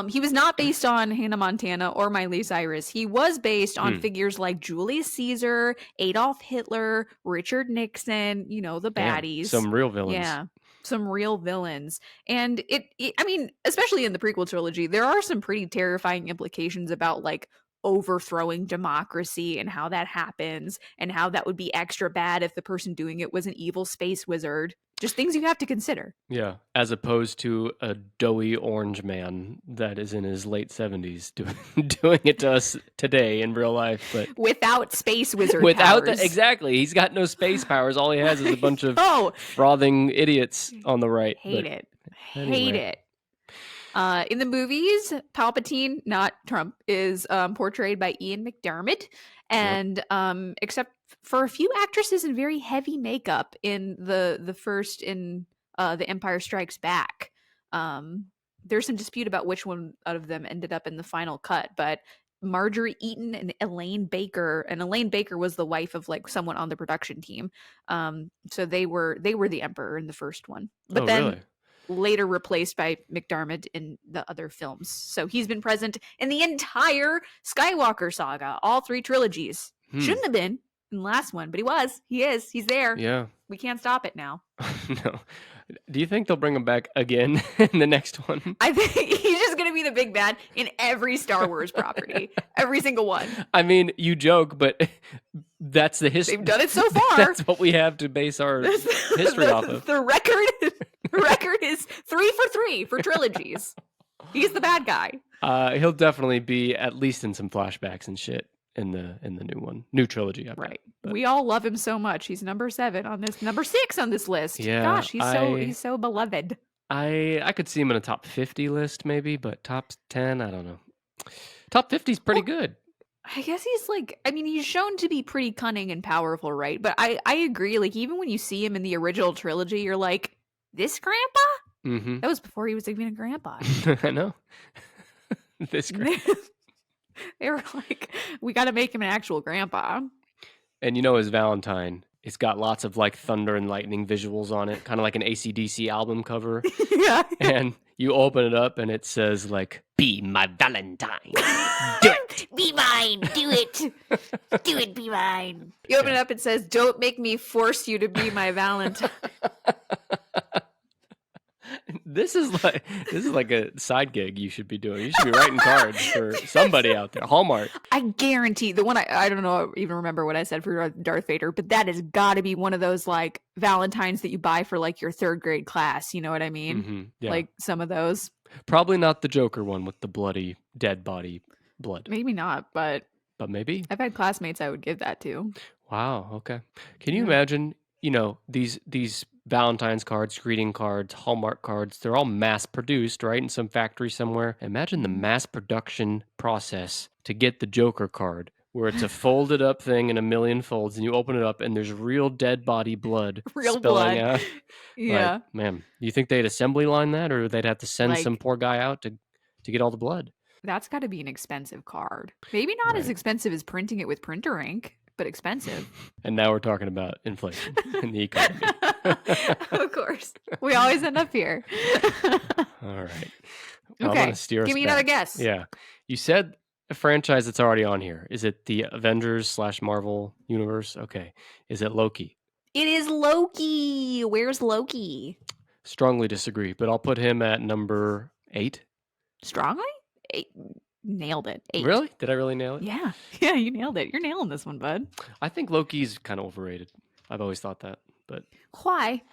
He was not based on Hannah Montana or Miley Cyrus. He was based on figures like Julius Caesar, Adolf Hitler, Richard Nixon, the baddies. Some real villains. Yeah. Some real villains. And I mean, especially in the prequel trilogy, there are some pretty terrifying implications about like overthrowing democracy and how that happens and how that would be extra bad if the person doing it was an evil space wizard. Just things you have to consider. Yeah, as opposed to a doughy orange man that is in his late 70s doing it to us today in real life, but without space wizard powers. Exactly. He's got no space powers. All he has is a bunch of frothing idiots on the right. Hate it. In the movies, Palpatine, not Trump, is portrayed by Ian McDiarmid, and except for a few actresses in very heavy makeup in the first in The Empire Strikes Back. There's some dispute about which one out of them ended up in the final cut, but Marjorie Eaton and Elaine Baker was the wife of like someone on the production team. So they were the Emperor in the first one, but really? Later replaced by McDiarmid in the other films. So he's been present in the entire Skywalker saga, all 3 trilogies. Shouldn't have been in the last one, but he is. He's there. Yeah. We can't stop it now. No. Do you think they'll bring him back again in the next one? I think he's just going to be the big bad in every Star Wars property. Every single one. I mean, you joke, but that's the history. They've done it so far. That's what we have to base our history off of. The record is 3 for 3 for trilogies. He's the bad guy. He'll definitely be at least in some flashbacks and shit in the new trilogy. I bet. Right. But We all love him so much. He's number 6 on this list. Yeah, Gosh, he's so beloved. I could see him in a top 50 list maybe, but top 10, I don't know. Top 50 is pretty good. I guess he's like, I mean, he's shown to be pretty cunning and powerful, right? But I agree. Like, even when you see him in the original trilogy, you're like, this grandpa? Mm-hmm. That was before he was even a grandpa. I know. This grandpa. They were like, we got to make him an actual grandpa. And you know his Valentine, it's got lots of like thunder and lightning visuals on it, kind of like an AC/DC album cover. Yeah. And you open it up and it says like, "Be my Valentine. Do it. Be mine. Do it. Do it. Be mine." You open it up, it says, "Don't make me force you to be my Valentine." This is like a side gig you should be doing. You should be writing cards for somebody out there. Hallmark. I guarantee the one I don't know, even remember what I said for Darth Vader, but that has got to be one of those like Valentines that you buy for like your 3rd grade class. You know what I mean? Mm-hmm. Yeah. Like some of those. Probably not the Joker one with the bloody dead body blood. Maybe not, but maybe. I've had classmates I would give that to. Wow. Okay. Can you imagine? These Valentine's cards, greeting cards, Hallmark cards, they're all mass produced, right? In some factory somewhere. Imagine the mass production process to get the Joker card, where it's a folded up thing in a million folds, and you open it up and there's real dead body blood spilling out. Yeah. Like, man, do you think they'd assembly line that, or they'd have to send some poor guy out to get all the blood? That's got to be an expensive card. Maybe not as expensive as printing it with printer ink, but expensive. And now we're talking about inflation in the economy. Of course. We always end up here. All right. Okay. Steer us Give me back. another guess. Yeah. You said a franchise that's already on here. Is it the Avengers/Marvel universe? Okay. Is it Loki? It is Loki. Where's Loki? Strongly disagree, but I'll put him at number 8. Strongly? 8. Nailed it. 8. Really? Did I really nail it? Yeah. Yeah, you nailed it. You're nailing this one, bud. I think Loki's kind of overrated. I've always thought that, but why?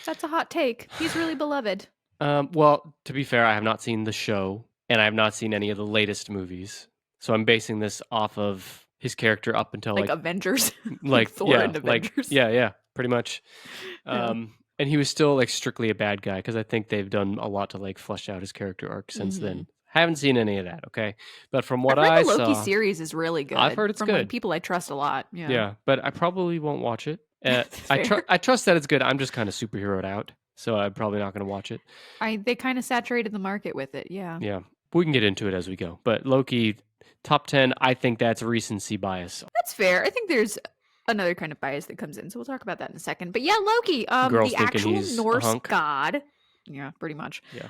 That's a hot take. He's really beloved. Well, to be fair, I have not seen the show, and I have not seen any of the latest movies. So I'm basing this off of his character up until like Avengers, like Thor and Avengers. Yeah, pretty much. And he was still like strictly a bad guy because I think they've done a lot to like flesh out his character arc since then. Haven't seen any of that, okay? But from what I saw, the Loki series is really good. I've heard it's from good. Like, people I trust a lot. Yeah, but I probably won't watch it. I trust that it's good. I'm just kind of superheroed out, so I'm probably not going to watch it. They kind of saturated the market with it. Yeah. Yeah, we can get into it as we go. But Loki, top 10, I think that's recency bias. That's fair. I think there's another kind of bias that comes in, so we'll talk about that in a second. But yeah, Loki, Girls the thinking actual he's Norse god. Yeah, pretty much. Yeah.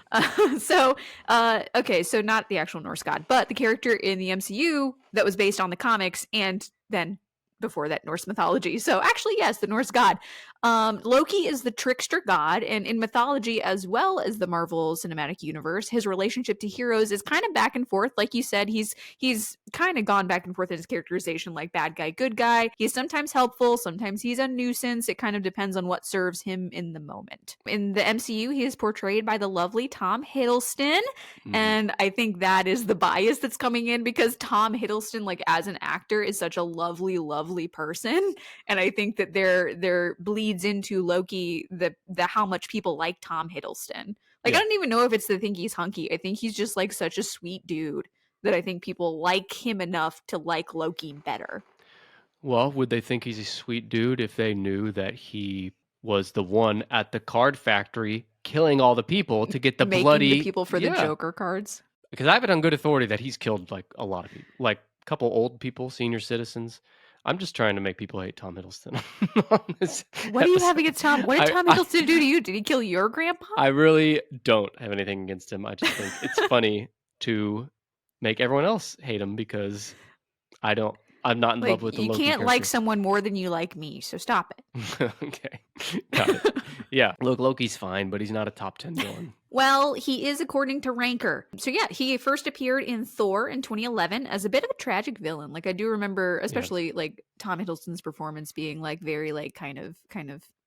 So not the actual Norse god, but the character in the MCU that was based on the comics and then before that Norse mythology. So actually, yes, the Norse god. Loki is the trickster god, and in mythology as well as the Marvel Cinematic Universe, his relationship to heroes is kind of back and forth. Like you said, he's kind of gone back and forth in his characterization, like bad guy, good guy. He's sometimes helpful, sometimes he's a nuisance. It kind of depends on what serves him in the moment. In the MCU, he is portrayed by the lovely Tom Hiddleston, and I think that is the bias that's coming in because Tom Hiddleston, like as an actor, is such a lovely person, and I think that there bleeds into Loki the how much people like Tom Hiddleston. Like I don't even know if it's to think he's hunky. I think he's just like such a sweet dude that I think people like him enough to like Loki better. Well, would they think he's a sweet dude if they knew that he was the one at the card factory killing all the people to get the Making the people for the Joker cards? Because I have it on good authority that he's killed like a lot of people, like a couple old people, senior citizens. I'm just trying to make people hate Tom Hiddleston. What do you have against Tom? What did Tom Hiddleston do to you? Did he kill your grandpa? I really don't have anything against him. I just think it's funny to make everyone else hate him because I'm not in love with the Loki You can't character. like someone more than you like me, so stop it. Okay. Got it. Yeah. Look, Loki's fine, but he's not a top 10 villain. Well, he is according to Ranker. So yeah, he first appeared in Thor in 2011 as a bit of a tragic villain. Like I do remember, especially like Tom Hiddleston's performance being like very like kind of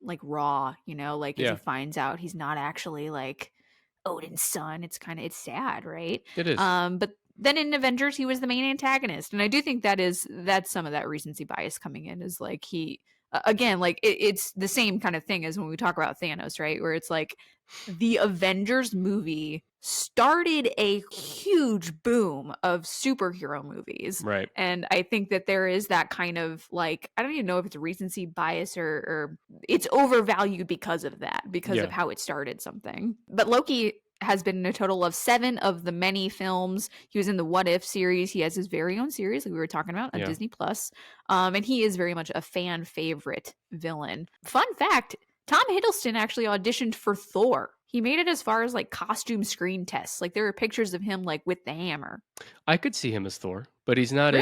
like raw, you know, like as he finds out he's not actually like Odin's son. It's sad, right? It is. But then in Avengers, he was the main antagonist, and I do think that's some of that recency bias coming in, is like he again, like it's the same kind of thing as when we talk about Thanos, right? Where it's like the Avengers movie started a huge boom of superhero movies. Right. And I think that there is that kind of like, I don't even know if it's recency bias or it's overvalued because of that, because of how it started something. But Loki has been in a total of 7 of the many films. He was in the What If series. He has his very own series, like we were talking about, on Disney Plus. And he is very much a fan favorite villain. Fun fact, Tom Hiddleston actually auditioned for Thor. He made it as far as like costume screen tests. Like there are pictures of him like with the hammer. I could see him as Thor, but he's not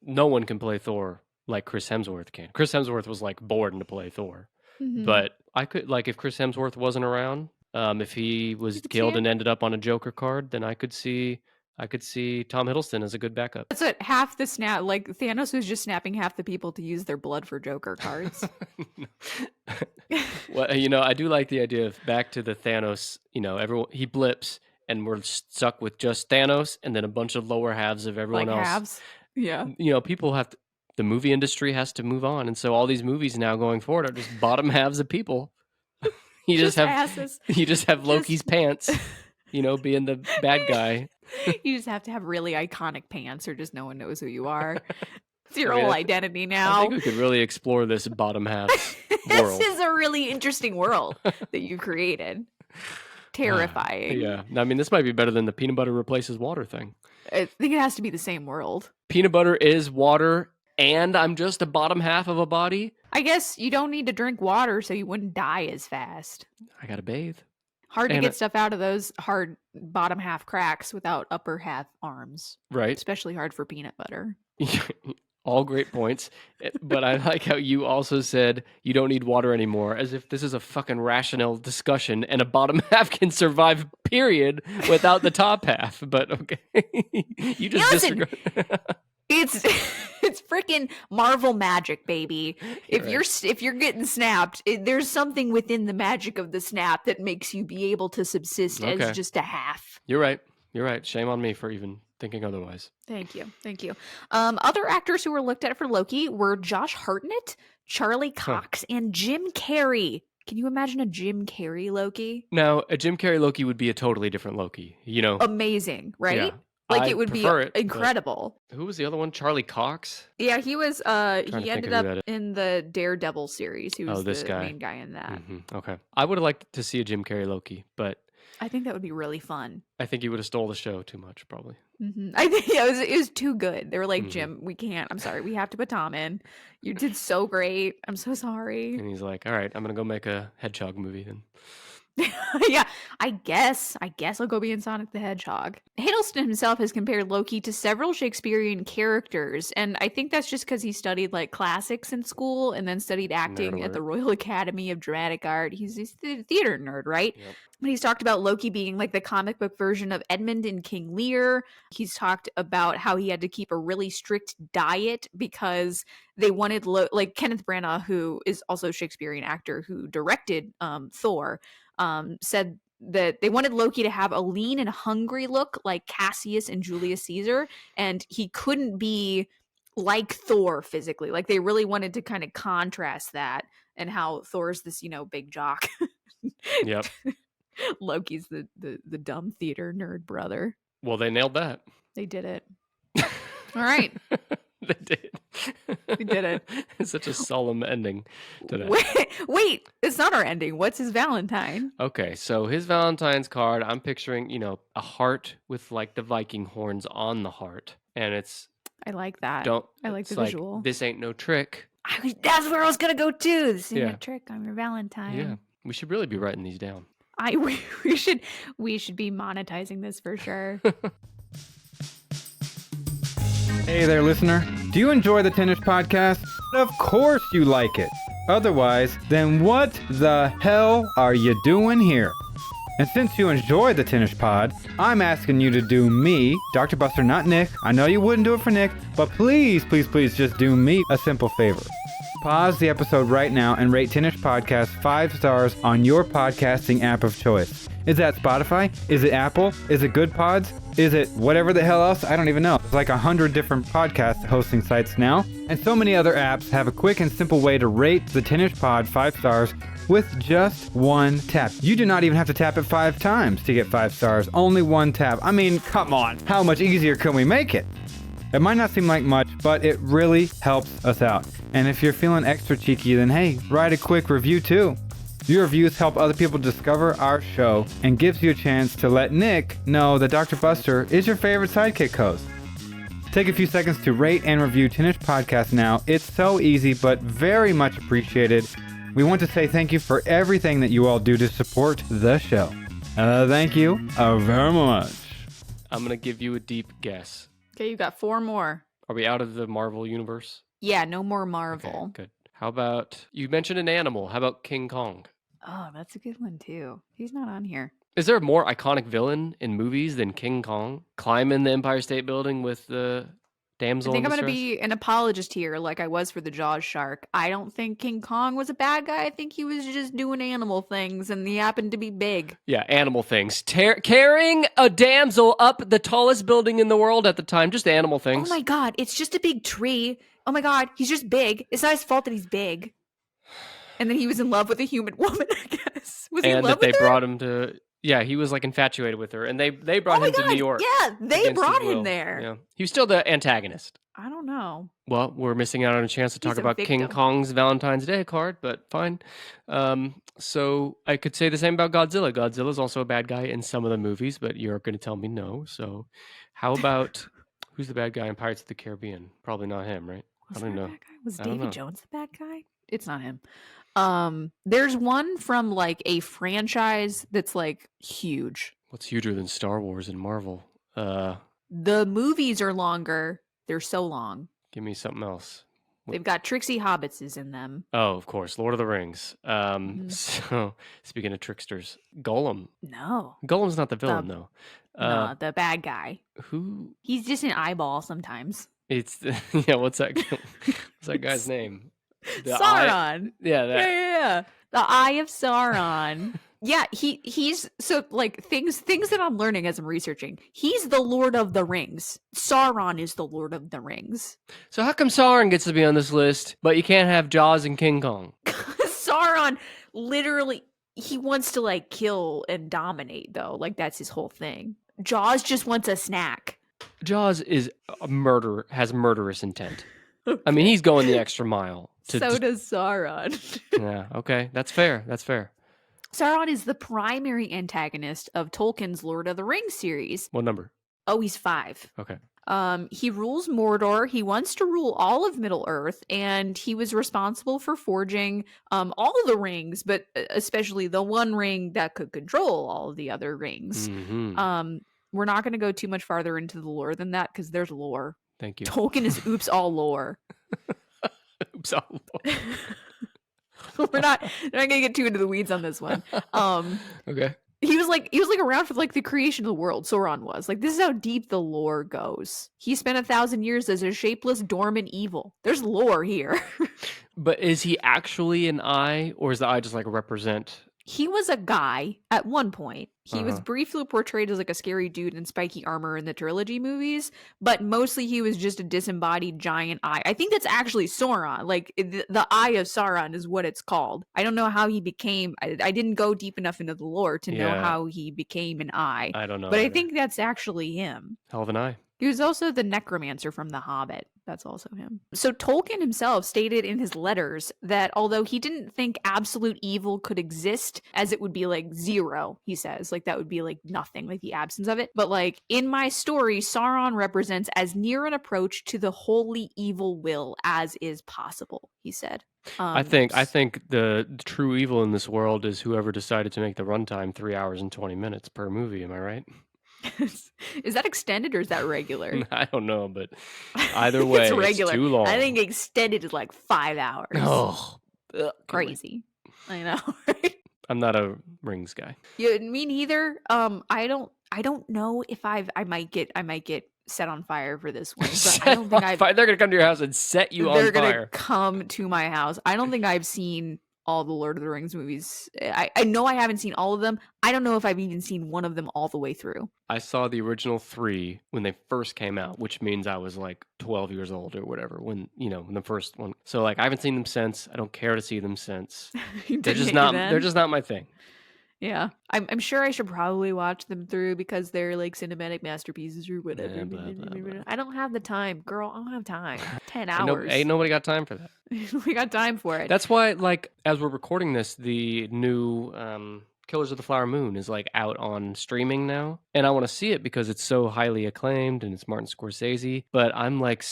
no one can play Thor like Chris Hemsworth can. Chris Hemsworth was like born to play Thor. Mm-hmm. But I could, like, if Chris Hemsworth wasn't around, if he was killed and ended up on a Joker card, then I could see Tom Hiddleston as a good backup. That's what half the snap, like Thanos was just snapping half the people to use their blood for Joker cards. Well, I do like the idea of back to the Thanos, everyone, he blips and we're stuck with just Thanos and then a bunch of lower halves of everyone like else. Halves. Yeah. People have to, the movie industry has to move on. And so all these movies now going forward are just bottom halves of people. You just have Loki's pants, being the bad guy. You just have to have really iconic pants or just no one knows who you are. It's your whole identity now. I think we could really explore this bottom half world. This is a really interesting world that you created. Terrifying. Yeah. I mean, this might be better than the peanut butter replaces water thing. I think it has to be the same world. Peanut butter is water, and I'm just a bottom half of a body. I guess you don't need to drink water so you wouldn't die as fast. I gotta bathe. Hard to get stuff out of those hard bottom half cracks without upper half arms. Right. Especially hard for peanut butter. All great points. But I like how you also said you don't need water anymore, as if this is a fucking rational discussion and a bottom half can survive, period, without the top half. But okay. You just disregard. It's freaking Marvel magic, baby. If you're getting snapped, there's something within the magic of the snap that makes you be able to subsist as just a half. You're right. Shame on me for even thinking otherwise. Thank you. Other actors who were looked at for Loki were Josh Hartnett, Charlie Cox, and Jim Carrey. Can you imagine a Jim Carrey Loki? Now, a Jim Carrey Loki would be a totally different Loki. Amazing, right? Yeah. Like it would be incredible. Who was the other one? Charlie Cox? Yeah, he was he ended up in the Daredevil series. He was the main guy in that. Mm-hmm. Okay. I would have liked to see a Jim Carrey Loki, but I think that would be really fun. I think he would have stole the show too much, probably. Mm-hmm. I think it was too good. They were like, Jim, we can't. I'm sorry. We have to put Tom in. You did so great. I'm so sorry. And he's like, all right, I'm going to go make a Hedgehog movie then. Yeah, I guess I'll go be in Sonic the Hedgehog. Hiddleston himself has compared Loki to several Shakespearean characters, and I think that's just because he studied like classics in school and then studied acting at the Royal Academy of Dramatic Art. He's a theater nerd, right? Yep. But he's talked about Loki being like the comic book version of Edmund in King Lear. He's talked about how he had to keep a really strict diet because they wanted like Kenneth Branagh, who is also a Shakespearean actor who directed Thor, said that they wanted Loki to have a lean and hungry look like Cassius and Julius Caesar, and he couldn't be like Thor physically. Like they really wanted to kind of contrast that, and how Thor's this, big jock. Yep. Loki's the dumb theater nerd brother. Well, they nailed that. They did it. All right. They did. We did it. It's such a solemn ending today. Wait, it's not our ending. What's his Valentine? Okay, so his Valentine's card, I'm picturing, a heart with like the Viking horns on the heart. And it's... I like that. I like the visual. This ain't no trick. That's where I was going to go too. This ain't no trick. I'm your Valentine. Yeah, we should really be writing these down. We should be monetizing this for sure. Hey there, listener. Do you enjoy the Tennis Podcast? Of course you like it. Otherwise, then what the hell are you doing here? And since you enjoy the Tennis Pod, I'm asking you to do me, Dr. Buster, not Nick. I know you wouldn't do it for Nick, but please, please, please just do me a simple favor. Pause the episode right now and rate Tennis Podcast 5 stars on your podcasting app of choice. Is that Spotify? Is it Apple? Is it Good Pods? Is it whatever the hell else? I don't even know. There's like 100 different podcast hosting sites now. And so many other apps have a quick and simple way to rate the 10-ish pod 5 stars with just one tap. You do not even have to tap it 5 times to get 5 stars. Only one tap. I mean, come on. How much easier can we make it? It might not seem like much, but it really helps us out. And if you're feeling extra cheeky, then hey, write a quick review too. Your reviews help other people discover our show and gives you a chance to let Nick know that Dr. Buster is your favorite sidekick host. Take a few seconds to rate and review 10-ish Podcast now. It's so easy, but very much appreciated. We want to say thank you for everything that you all do to support the show. Thank you very much. I'm going to give you a deep guess. Okay, you got 4 more. Are we out of the Marvel universe? Yeah, no more Marvel. Okay, good. How about, you mentioned an animal. How about King Kong? Oh, that's a good one too. He's not on here. Is there a more iconic villain in movies than King Kong? Climbing the Empire State Building with the damsel I think in I'm going to distress? be an apologist here, like I was for the Jaws shark. I don't think King Kong was a bad guy. I think he was just doing animal things, and he happened to be big. Yeah, animal things. Carrying a damsel up the tallest building in the world at the time. Just animal things. Oh my god, it's just a big tree. Oh my god, he's just big. It's not his fault that he's big. And then he was in love with a human woman, I guess. Was he in And love that they with her? brought him to... Yeah, he was like infatuated with her, and they brought Oh him my to New York. Yeah, they against his brought will. him there. Yeah, he was still the antagonist. I don't know. Well, we're missing out on a chance to talk He's a about King victim. Kong's Valentine's Day card, but fine. So I could say the same about Godzilla. Godzilla's also a bad guy in some of the movies, but you're going to tell me no. So how about who's the bad guy in Pirates of the Caribbean? Probably not him, right? Was I don't there a know. bad guy? Was I don't Davy know. Jones the bad guy? It's not him. There's one from like a franchise that's like huge. What's huger than Star Wars and Marvel? The movies are longer. They're so long. Give me something else. They've got Trixie Hobbitses in them. Oh, of course, Lord of the Rings. Mhm. So speaking of tricksters, Gollum. No. Gollum's not the villain, though. No, the bad guy. Who? He's just an eyeball sometimes. It's yeah. What's that? What's that guy's name? The Sauron. Yeah, that. Yeah. The Eye of Sauron. Yeah, he's so like things that I'm learning as I'm researching. He's the Lord of the Rings. Sauron is the Lord of the Rings. So how come Sauron gets to be on this list, but you can't have Jaws and King Kong? Sauron literally he wants to like kill and dominate though. Like that's his whole thing. Jaws just wants a snack. Jaws is a murder, has murderous intent. I mean, he's going the extra mile. So does Sauron. Yeah, okay, that's fair. That's fair. Sauron is the primary antagonist of Tolkien's Lord of the Rings series. What number? Oh, he's 5. Okay. He rules Mordor. He wants to rule all of Middle Earth, and he was responsible for forging all of the rings, but especially the one ring that could control all of the other rings. Mm-hmm. We're not going to go too much farther into the lore than that because there's lore. Thank you. Tolkien is oops all lore. Oops, all lore. We're not gonna get too into the weeds on this one. Okay. He was like around for like the creation of the world. Sauron was like, this is how deep the lore goes. He spent 1,000 years as a shapeless, dormant evil. There's lore here. But is he actually an eye, or is the eye just like represent? He was a guy at one point. He was Uh-huh. briefly portrayed as like a scary dude in spiky armor in the Trilogy movies, but mostly he was just a disembodied giant eye. I think that's actually Sauron. Like the Eye of Sauron is what it's called. I don't know how he became. I didn't go deep enough into the lore to know Yeah. how he became an eye. I don't know. But I either. think that's actually him. Hell of an eye. He was also the necromancer from The Hobbit. That's also him. So Tolkien himself stated in his letters that although he didn't think absolute evil could exist, as it would be like zero, he says, like that would be like nothing, like the absence of it. But like in my story, Sauron represents as near an approach to the wholly evil will as is possible, he said. I think the true evil in this world is whoever decided to make the runtime 3 hours and 20 minutes per movie. Am I right? Is that extended or is that regular? I don't know, but either way, It's regular. too long. I think extended is like 5 hours. Oh, ugh, Crazy. I know, right? I'm not a rings guy. Yeah, me neither. I don't know if I might get set on fire for this one. But I don't think I've They're gonna come to your house and set you they're on gonna fire. come to my house. I don't think I've seen all the Lord of the Rings movies. I know I haven't seen all of them. I don't know if I've even seen one of them all the way through. I saw the original 3 when they first came out, which means I was like 12 years old or whatever when the first one. So like I haven't seen them since. I don't care to see them since. They're just not my thing. Yeah, I'm sure I should probably watch them through because they're like cinematic masterpieces or whatever. Yeah, blah, blah, blah. I don't have the time, girl. I don't have time. 10 hours. Ain't nobody got time for that. We got time for it. That's why, like, as we're recording this, the new Killers of the Flower Moon is like out on streaming now, and I want to see it because it's so highly acclaimed and it's Martin Scorsese. But I'm like,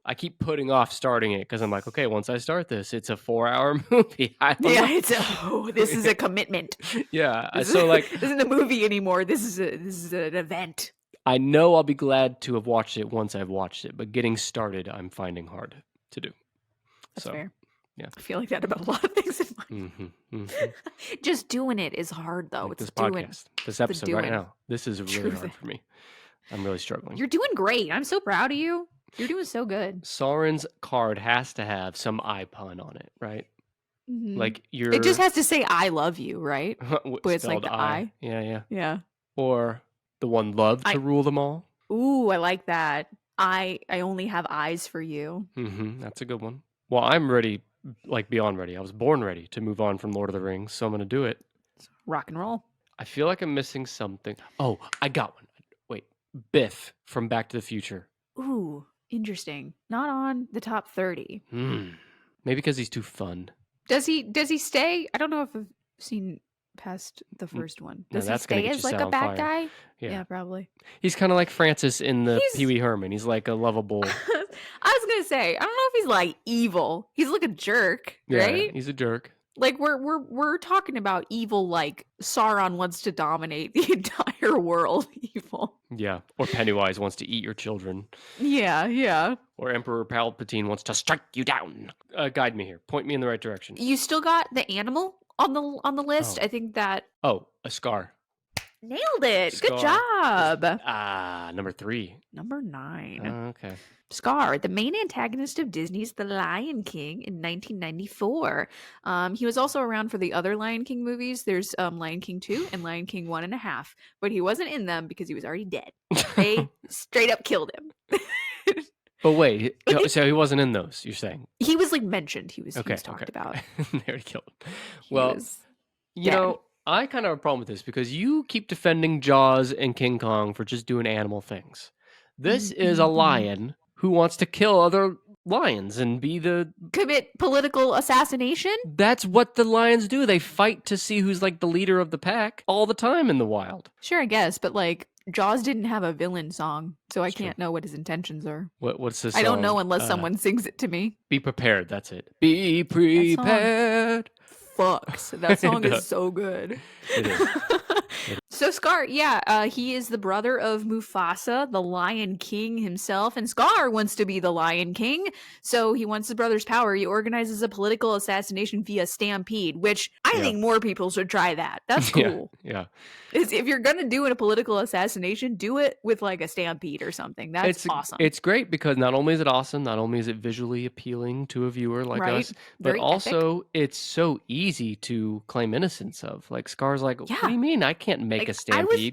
I keep putting off starting it because I'm like, okay, once I start this, it's a 4-hour movie. This is a commitment. Yeah, This isn't a movie anymore. This is an event. I know I'll be glad to have watched it once I've watched it, but getting started, I'm finding hard to do. That's fair. Yeah. I feel like that about a lot of things in life. Just doing it is hard, though. Like it's this podcast, this episode right doing. now. This is really hard for me. I'm really struggling. You're doing great. I'm so proud of you. You're doing so good. Sauron's card has to have some I pun on it, right? Mhm. Like It just has to say "I love you," right? But it's like spelled the I. Yeah. Yeah. Or the one love to rule them all. Ooh, I like that. I only have eyes for you. That's a good one. Well, I'm ready, like beyond ready. I was born ready to move on from Lord of the Rings, so I'm going to do it. Rock and roll. I feel like I'm missing something. Oh, I got one. Wait, Biff from Back to the Future. Ooh, interesting. Not on the top 30. Maybe because he's too fun. Does he stay? I don't know if I've seen past the first one. No, Does he that's gonna stay get as you like set a on bad fire. guy? Yeah. Probably. He's kind of like Francis in the He's- Pee Wee Herman. He's like a lovable. I was gonna say, I don't know if he's like evil. He's like a jerk, Yeah, right? he's a jerk. Like we're talking about evil, like Sauron wants to dominate the entire world. Evil. Yeah. Or Pennywise wants to eat your children. Yeah. Or Emperor Palpatine wants to strike you down. Guide me here. Point me in the right direction. You still got the animal on the list. Oh. I think that Oh, a scar. nailed it. Good Scar. job. Number 3. Number 9. Okay. Scar, the main antagonist of Disney's The Lion King in 1994. He was also around for the other Lion King movies. There's Lion King 2 and Lion King 1.5, but he wasn't in them because he was already dead. They straight up killed him. But wait, so he wasn't in those, you're saying? He was like mentioned. He was talked okay. about. They already killed him. He Well, was you dead. know, I kind of have a problem with this because you keep defending Jaws and King Kong for just doing animal things. This is a lion who wants to kill other lions and be commit political assassination. That's what the lions do. They fight to see who's like the leader of the pack all the time in the wild. Sure, I guess, but like Jaws didn't have a villain song, so I It's true. can't know what his intentions are. What's this? I don't know song? unless someone sings it to me. Be prepared. That's it. Be prepared. Fucks. That song does. is so good. It is. So Scar, he is the brother of Mufasa, the Lion King himself, and Scar wants to be the Lion King, so he wants his brother's power. He organizes a political assassination via stampede, which I think more people should try that. That's cool. Yeah. If you're gonna do a political assassination, do it with like a stampede or something. That's awesome. It's great because not only is it awesome, not only is it visually appealing to a viewer like Right. us, but Very also it's so easy to claim innocence of. Like Scar's like, what do Yeah. you mean? I can't make Like, a stampede. what do you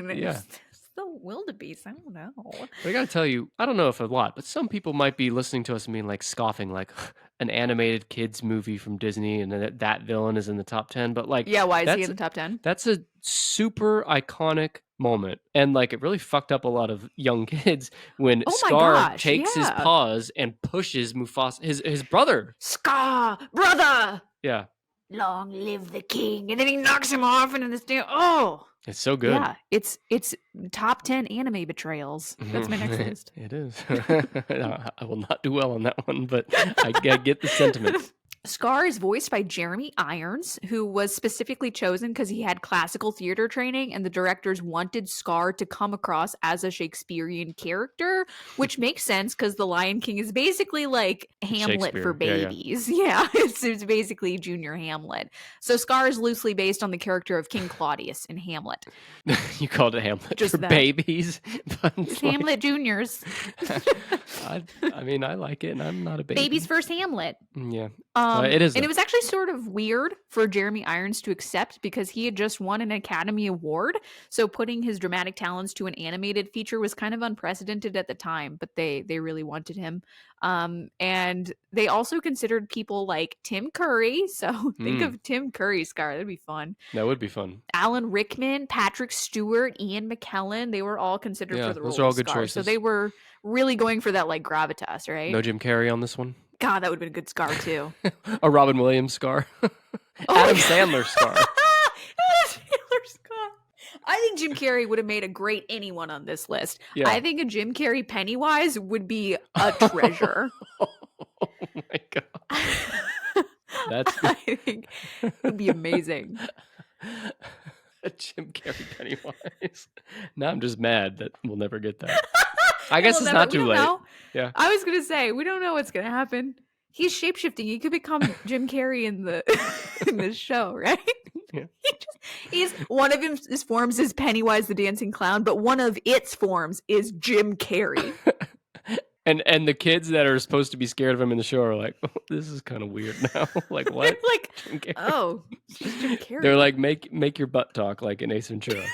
mean? Yeah. It's the wildebeest. I don't know. But I gotta tell you, I don't know if a lot, but some people might be listening to us and being like scoffing, like an animated kids movie from Disney, and that villain is in the top 10. But like, Yeah, why is he that's- in the top 10? That's a super iconic moment, and like it really fucked up a lot of young kids when Oh my Scar gosh, takes his yeah. paws and pushes Mufasa, his brother. Scar, brother, Yeah, long live the king, and then he knocks him off into this damn. Oh, it's so good. yeah, it's top 10 anime betrayals. That's my next list. It is. I will not do well on that one, but I get the sentiment. Scar is voiced by Jeremy Irons, who was specifically chosen because he had classical theater training, and the directors wanted Scar to come across as a Shakespearean character, which makes sense because The Lion King is basically like Hamlet for Shakespeare, yeah, yeah. babies. Yeah, it's basically Junior Hamlet. So Scar is loosely based on the character of King Claudius in Hamlet. You called it Hamlet Just for that. babies, but It's it's like- Hamlet Juniors. I mean, I like it, and I'm not a baby. Baby's first Hamlet. Yeah. It is. And it was actually sort of weird for Jeremy Irons to accept because he had just won an Academy Award. So putting his dramatic talents to an animated feature was kind of unprecedented at the time, but they really wanted him. And they also considered people like Tim Curry. So think of Tim Curry, Scar. That'd be fun. That would be fun. Alan Rickman, Patrick Stewart, Ian McKellen. They were all considered for the role those are all of good Scar. choices. So they were really going for that like gravitas, right? No Jim Carrey on this one. God, that would have been a good Scar too. A Robin Williams Scar. Oh Adam my Sandler Scar. Adam Sandler Scar. I think Jim Carrey would have made a great anyone on this list. Yeah. I think a Jim Carrey Pennywise would be a treasure. Oh my god. That's I think it would be amazing. a Jim Carrey Pennywise. Now I'm just mad that we'll never get that. I guess it's not too late. Know. Yeah. I was gonna say we don't know what's gonna happen. He's shapeshifting. He could become Jim Carrey in the in the show, right? Yeah. He's one of his forms is Pennywise the dancing clown, but one of its forms is Jim Carrey. And the kids that are supposed to be scared of him in the show are like, oh, this is kind of weird now. Like what? Like, Jim Carrey. oh, it's just Jim Carrey. They're like, make your butt talk like in Ace Ventura.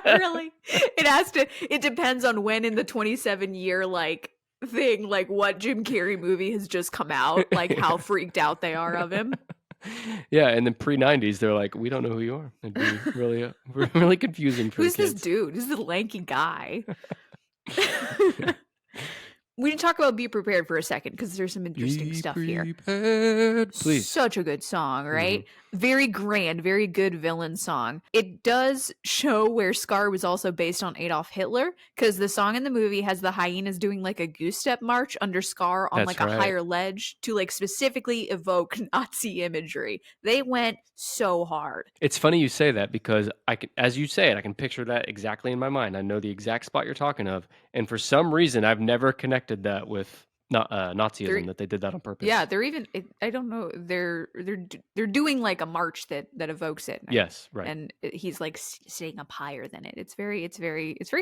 Really? It depends on when in the 27-year like thing, like what Jim Carrey movie has just come out, like how freaked out they are of him. Yeah, and then pre-90s, they're like, we don't know who you are. It'd be really, really confusing for Who's the this kids. dude? Who's the lanky guy? We can talk about Be Prepared for a second because there's some interesting stuff here. Prepared. Please. Such a good song, right? Very grand, very good villain song. It does show where Scar was also based on Adolf Hitler because the song in the movie has the hyenas doing like a goose step march under Scar on That's like a right. higher ledge to like specifically evoke Nazi imagery. They went so hard. It's funny you say that because I can, as you say it, I can picture that exactly in my mind. I know the exact spot you're talking of, and for some reason, I've never connected that with Nazism. That they did that on purpose. Yeah, they're even. I don't know. They're doing like a march that evokes it. Yes. Right. And he's like staying up higher than it. It's very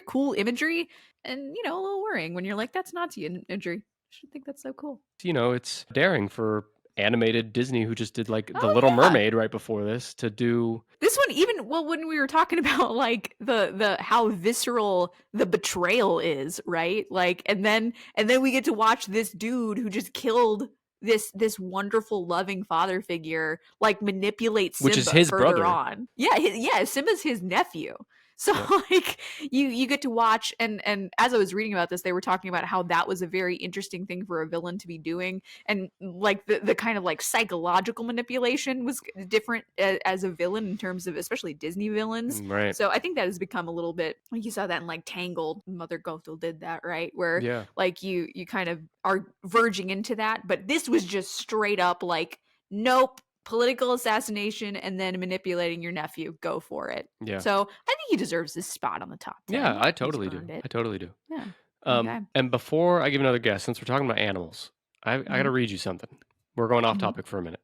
cool imagery, and a little worrying when you're like, that's Nazi imagery. I should think that's so cool. It's daring for animated Disney, who just did like The Oh, Little yeah. Mermaid right before this, to do This one, even when we were talking about like the how visceral the betrayal is, right? Like, and then we get to watch this dude who just killed this wonderful loving father figure like manipulate Simba, Which is his further brother. on. Yeah, Simba's his nephew. So like you get to watch, and as I was reading about this, they were talking about how that was a very interesting thing for a villain to be doing, and like the kind of like psychological manipulation was different as a villain in terms of especially Disney villains. right. So I think that has become a little bit like you saw that in like Tangled. Mother Gothel did that, right? Where Yeah. like you kind of are verging into that, but this was just straight up like nope. Political assassination and then manipulating your nephew. Go for it. Yeah. So I think he deserves this spot on the top 10. Yeah, I He's totally do. earned it. I totally do. Yeah. Okay. And before I give another guess, since we're talking about animals, I got to read you something. We're going off topic for a minute.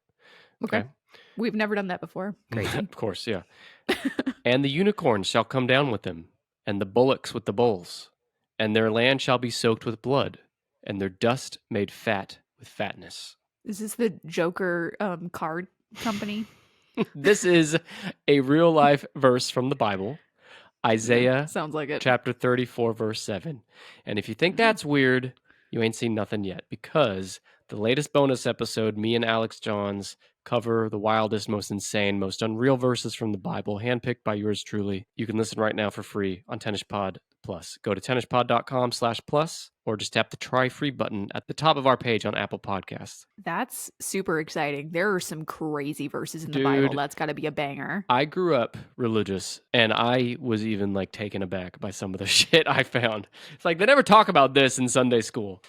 Okay. We've never done that before. Crazy. Of course, yeah. And the unicorns shall come down with them, and the bullocks with the bulls, and their land shall be soaked with blood, and their dust made fat with fatness. Is this the Joker card company? This is a real life verse from the Bible, Isaiah Sounds like it. chapter 34, verse 7. And if you think that's weird, you ain't seen nothing yet, because the latest bonus episode, me and Alex Johns cover the wildest, most insane, most unreal verses from the Bible, handpicked by yours truly. You can listen right now for free on Tennis Pod Plus. Go to tennispod.com/plus, or just tap the try free button at the top of our page on Apple Podcasts. That's super exciting. There are some crazy verses in the Dude. Bible. That's got to be a banger. I grew up religious, and I was even like taken aback by some of the shit I found. It's like they never talk about this in Sunday school.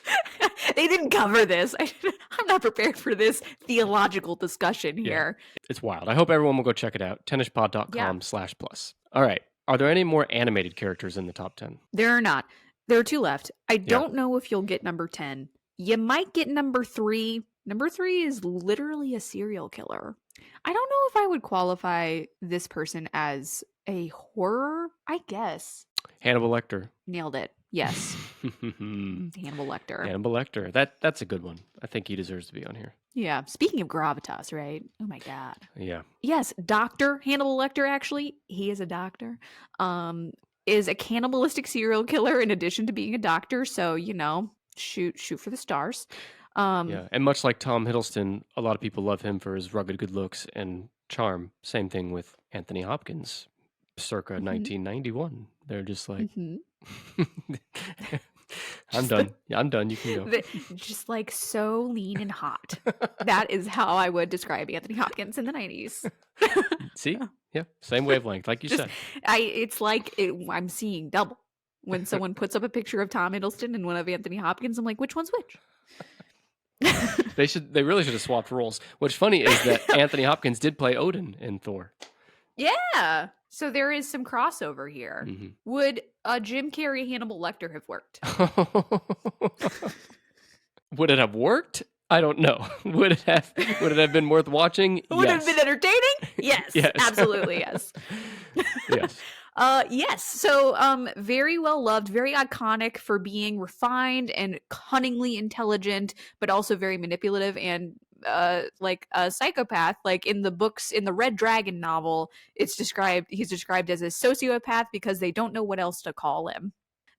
They didn't cover this. I'm not prepared for this theological discussion here. It's wild. I hope everyone will go check it out. Tennispod.com/plus. All right. Are there any more animated characters in the top 10? There are not. There are two left. I don't know if you'll get number 10. You might get number 3. Number 3 is literally a serial killer. I don't know if I would qualify this person as a horror, I guess. Hannibal Lecter. Nailed it. Yes. Hannibal Lecter. Hannibal Lecter. That's a good one. I think he deserves to be on here. Yeah. Speaking of gravitas, right? Oh my God. Yeah. Yes, Dr. Hannibal Lecter, actually, he is a doctor, is a cannibalistic serial killer in addition to being a doctor. So, shoot for the stars. Yeah. And much like Tom Hiddleston, a lot of people love him for his rugged good looks and charm. Same thing with Anthony Hopkins, circa 1991. They're just like, I'm done. Yeah, I'm done. You can go. Just like so lean and hot. That is how I would describe Anthony Hopkins in the 90s. See? Yeah. Same wavelength, like you said. It's like I'm seeing double. When someone puts up a picture of Tom Hiddleston and one of Anthony Hopkins, I'm like, which one's which? They really should have swapped roles. What's funny is that Anthony Hopkins did play Odin in Thor. Yeah. So there is some crossover here. Mm-hmm. Would Jim Carrey Hannibal Lecter have worked? Would it have worked? I don't know. Would it have been worth watching? Would it Yes. have been entertaining? Yes. Yes. Absolutely, yes. Yes. Yes. So, very well loved, very iconic for being refined and cunningly intelligent, but also very manipulative and like a psychopath. Like in the books, in the Red Dragon novel, he's described as a sociopath because they don't know what else to call him.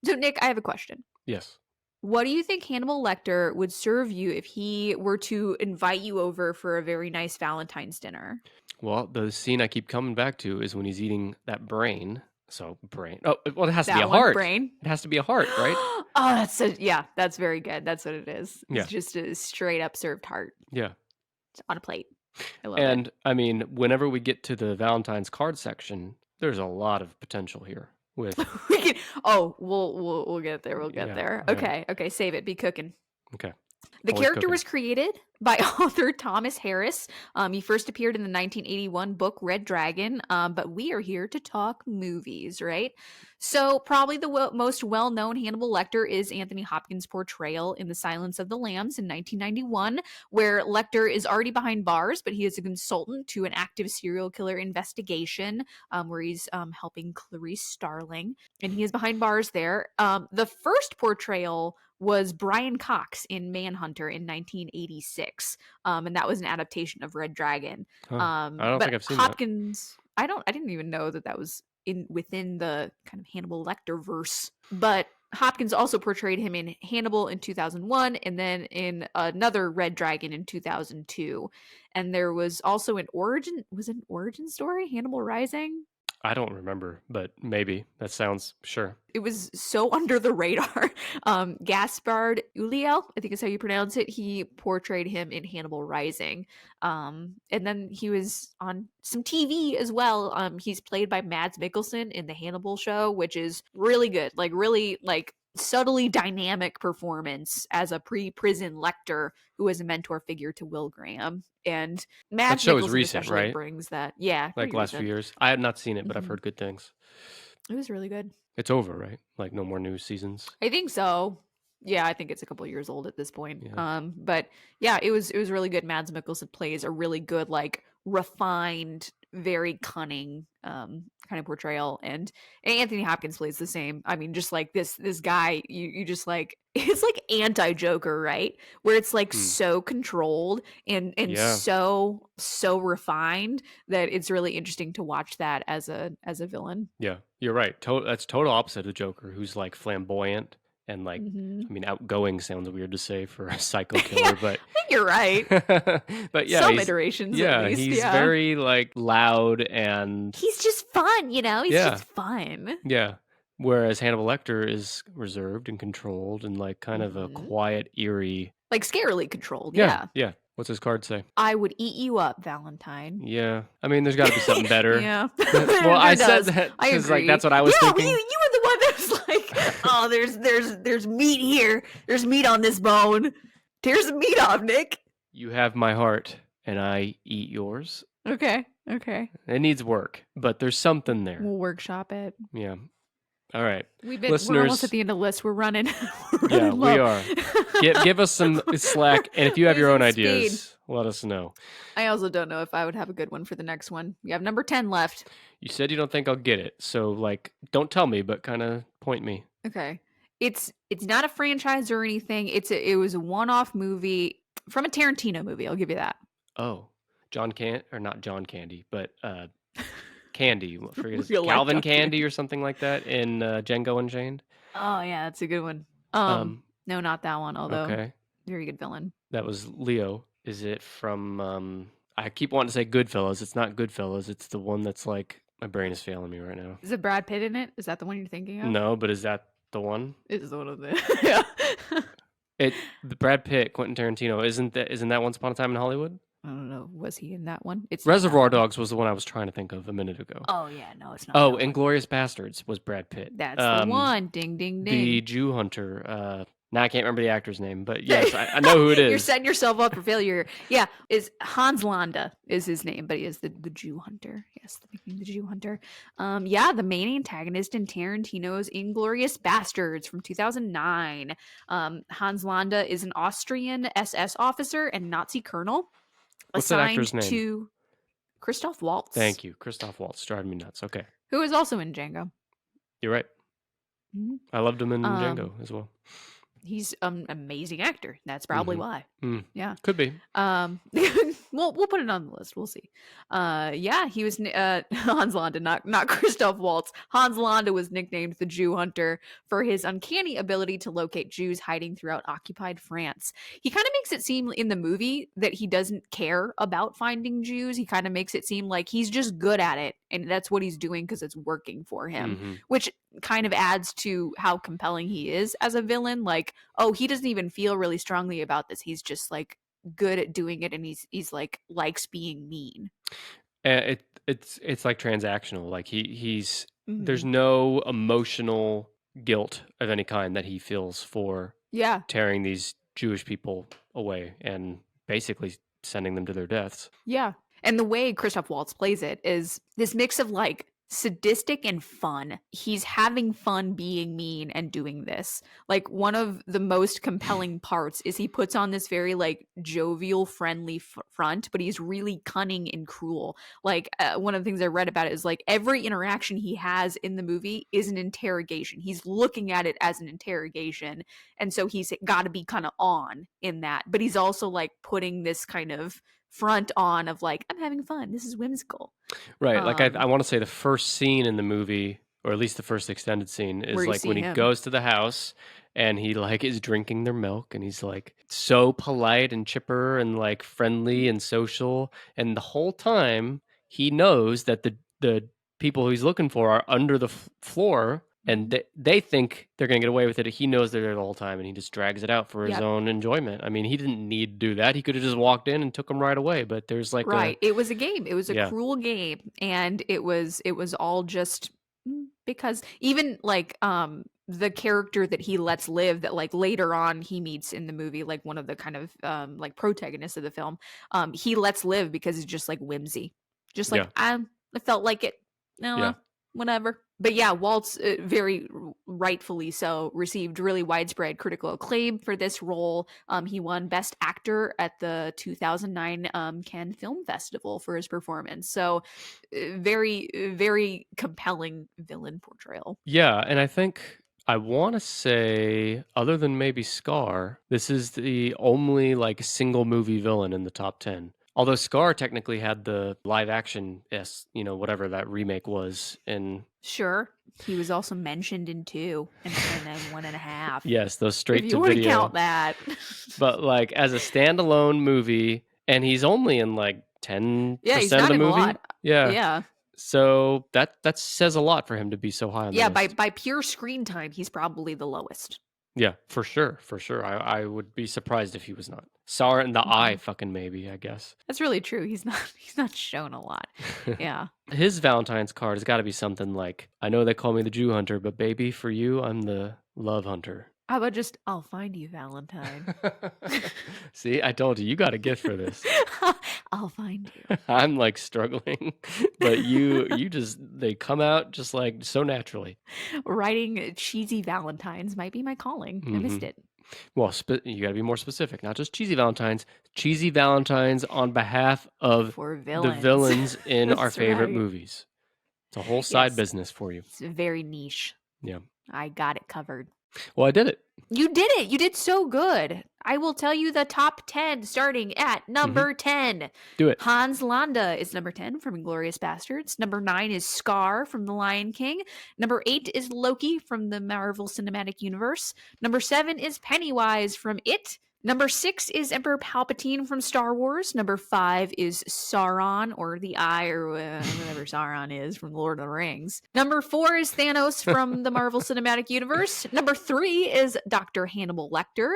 So, Nick, I have a question. Yes. What do you think Hannibal Lecter would serve you if he were to invite you over for a very nice Valentine's dinner? Well, the scene I keep coming back to is when he's eating that brain. So brain. Oh, well, it has to be a heart. Brain. It has to be a heart, right? Oh, that's very good. That's what it is. It's Yeah. just a straight up served heart Yeah. on a plate. I love And it. I mean, whenever we get to the Valentine's card section, there's a lot of potential here with. We'll get there. We'll get Yeah, there. yeah. Okay. Save it. Be cooking. Okay. The Always character cooking. was created by author Thomas Harris. He first appeared in the 1981 book Red Dragon, but we are here to talk movies, right? So probably the most well-known Hannibal Lecter is Anthony Hopkins' portrayal in The Silence of the Lambs in 1991, where Lecter is already behind bars, but he is a consultant to an active serial killer investigation, where he's helping Clarice Starling, and he is behind bars there. The first portrayal was Brian Cox in Manhunter in 1986, and that was an adaptation of Red Dragon. Huh. I don't But think I've seen Hopkins, I didn't even know that was within the kind of Hannibal Lecter verse. But Hopkins also portrayed him in Hannibal in 2001, and then in another Red Dragon in 2002. And there was also an origin story, Hannibal Rising. I don't remember, but maybe that sounds sure. It was so under the radar. Gaspard Ulliel, I think is how you pronounce it. He portrayed him in Hannibal Rising. And then he was on some TV as well. He's played by Mads Mikkelsen in the Hannibal show, which is really good. Like really like subtly dynamic performance as a pre-prison Lecter who is a mentor figure to Will Graham. And Mads That show is Mikkelsen recent, especially right? brings that. Yeah. Like pretty last few recent. years. I have not seen it, but I've Mhm. heard good things. It was really good. It's over, right? Like no more new seasons. I think so. Yeah, I think it's a couple years old at this point. Yeah. But yeah, it was really good. Mads Mikkelsen plays a really good, like refined, very cunning kind of portrayal, and Anthony Hopkins plays the same. I mean, just like this guy, you just like it's like anti-Joker, right? Where it's like so controlled and Yeah. so refined that it's really interesting to watch that as a villain. Yeah, you're right. That's total opposite of Joker, who's like flamboyant and like, Mhm. I mean, outgoing sounds weird to say for a psycho killer, but I think you're right. but yeah, Some he's, iterations yeah, at least. he's Yeah. very like loud and He's just fun, He's Yeah. just fun. yeah. Whereas Hannibal Lecter is reserved and controlled and like kind of a Mhm. quiet, eerie. Like scarily controlled. Yeah, Yeah. yeah. What's his card say? I would eat you up, Valentine. Yeah, I mean, there's got to be something better. Yeah. Well, I There said does. that I because agree. like that's what I was yeah, thinking. you were the one that was like, oh, there's meat here. There's meat on this bone. Tear some meat off, Nick. You have my heart, and I eat yours. Okay. It needs work, but there's something there. We'll workshop it. Yeah. All right. We're Listeners- almost at the end of the list. We're running. Yeah, we low. are. Give us some slack, and if you have your own Losing speed. ideas, let us know. I also don't know if I would have a good one for the next one. We have number 10 left. You said you don't think I'll get it, so like, don't tell me, but kind of point me. Okay. It's not a franchise or anything. It was a one-off movie from a Tarantino movie. I'll give you that. Oh, not John Candy, but Candy. I forget his Real life Calvin John Candy or something like that in Django Unchained. Oh yeah, that's a good one. No, not that one. Although Okay, very good villain. that was Leo. Is it from? I keep wanting to say Goodfellas. It's not Goodfellas. It's the one that's like my brain is failing me right now. Is it Brad Pitt in it? Is that the one you're thinking of? No, but is that the one? It is one of the yeah. The Brad Pitt, Quentin Tarantino. Isn't that Once Upon a Time in Hollywood? I don't know. Was he in that one? It's not that Reservoir one. Dogs was the one I was trying to think of a minute ago. Oh yeah, no, it's not. Oh, that one. Inglourious Bastards was Brad Pitt. That's the one. Ding ding ding. The Jew hunter. Now I can't remember the actor's name, but yes, I know who it is. You're setting yourself up for failure. Yeah, is Hans Landa is his name, but he is the Jew hunter. Yes, the Jew hunter. Yeah, the main antagonist in Tarantino's Inglourious Bastards from 2009. Hans Landa is an Austrian SS officer and Nazi colonel What's that assigned actor's name? to Christoph Waltz. Thank you, Christoph Waltz. Driving me nuts. Okay, Who is also in Django. you're right. Mhm. I loved him in Django as well. He's an amazing actor. That's probably Mhm. why. Mm. Yeah. Could be. We'll put it on the list. We'll see. Yeah, he was Hans Landa, not Christoph Waltz. Hans Landa was nicknamed the Jew Hunter for his uncanny ability to locate Jews hiding throughout occupied France. He kind of makes it seem in the movie that he doesn't care about finding Jews. He kind of makes it seem like he's just good at it, and that's what he's doing because it's working for him, Mhm. which kind of adds to how compelling he is as a villain. Like, oh, he doesn't even feel really strongly about this. He's just like good at doing it, and he's like likes being mean. It's like transactional. Like he's there's Mhm. no emotional guilt of any kind that he feels for Yeah. tearing these Jewish people away and basically sending them to their deaths. Yeah. And the way Christoph Waltz plays it is this mix of like sadistic and fun. He's having fun being mean and doing this. Like one of the most compelling parts is he puts on this very like jovial, friendly front, but he's really cunning and cruel. Like one of the things I read about it is like every interaction he has in the movie is an interrogation. He's looking at it as an interrogation. And so he's got to be kind of on in that. But he's also like putting this kind of front on of like, I'm having fun. This is whimsical. Right. Like I want to say the first scene in the movie, or at least the first extended scene, is Where you like see when he him. goes to the house and he like is drinking their milk and he's like so polite and chipper and like friendly and social. And the whole time he knows that the people he's looking for are under the floor. And they think they're going to get away with it. He knows they're there the whole time, and he just drags it out for his Yep. own enjoyment. I mean, he didn't need to do that. He could have just walked in and took them right away. But there's like Right. It was a game. It was a Yeah. cruel game. And it was all just because even like the character that he lets live that like later on he meets in the movie, like one of the kind of like protagonists of the film, he lets live because it's just like whimsy. Just like I felt like it. No, Yeah. whatever. But yeah, Waltz very rightfully so received really widespread critical acclaim for this role. He won Best Actor at the 2009 Cannes Film Festival for his performance. So very, very compelling villain portrayal. Yeah, and I think I want to say, other than maybe Scar, this is the only like single movie villain in the top 10. Although Scar technically had the live action, whatever that remake was in. Sure. He was also mentioned in 2 and then 1.5. Yes, those straight if to you want to video. count that. But like as a standalone movie, and he's only in like 10% he's of not the in a movie. lot. Yeah. Yeah. So that says a lot for him to be so high on the Yeah, list. by pure screen time, he's probably the lowest. Yeah, for sure. I would be surprised if he was not. Sauron in the eye, fucking maybe, I guess. That's really true. He's not shown a lot. Yeah. His Valentine's card has got to be something like, I know they call me the Jew hunter, but baby, for you, I'm the love hunter. How about just, I'll find you, Valentine. See, I told you, you got a gift for this. I'll find you. I'm like struggling, but they come out just like so naturally. Writing cheesy Valentines might be my calling. I missed it. Well, you got to be more specific, not just cheesy Valentines. Cheesy Valentines on behalf of For the villains. villains in our That's favorite right. movies. It's a whole side Yes. business for you. It's very niche. Yeah. I got it covered. Well, I did it. You did it. You did so good. I will tell you the top 10 starting at number 10. Do it. Hans Landa is number 10 from Inglourious Bastards. Number 9 is Scar from The Lion King. Number 8 is Loki from the Marvel Cinematic Universe. Number 7 is Pennywise from It. Number 6 is Emperor Palpatine from Star Wars. Number 5 is Sauron, or the Eye, or whatever Sauron is from Lord of the Rings. Number 4 is Thanos from the Marvel Cinematic Universe. Number 3 is Dr. Hannibal Lecter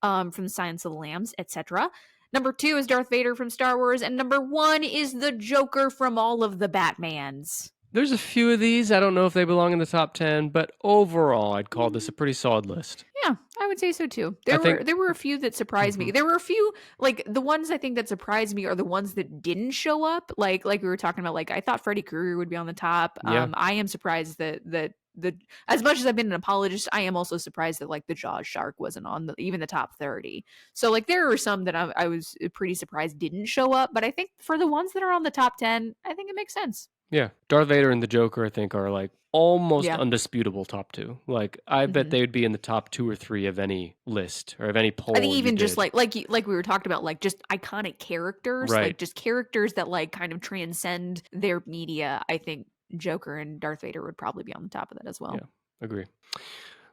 from Silence of the Lambs, etc. Number 2 is Darth Vader from Star Wars. And number 1 is the Joker from all of the Batmans. There's a few of these. I don't know if they belong in the top 10, but overall, I'd call this a pretty solid list. Yeah, I would say so too. I There think- were a few that surprised me. There were a few, like the ones I think that surprised me are the ones that didn't show up. Like we were talking about, like I thought Freddy Krueger would be on the top. Yeah. I am surprised that the as much as I've been an apologist, I am also surprised that like the Jaws shark wasn't on even the top 30. So like there were some that I was pretty surprised didn't show up, but I think for the ones that are on the top 10, I think it makes sense. Yeah. Darth Vader and the Joker, I think, are like almost Yeah. undisputable top 2. Like, I bet they would be in the top 2 or 3 of any list or of any poll. I think you even just did. like we were talking about, like just iconic characters, Right. like just characters that like kind of transcend their media. I think Joker and Darth Vader would probably be on the top of that as well. Yeah. Agree.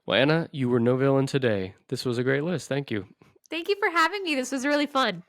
Well, Anna, you were no villain today. This was a great list. Thank you. Thank you for having me. This was really fun.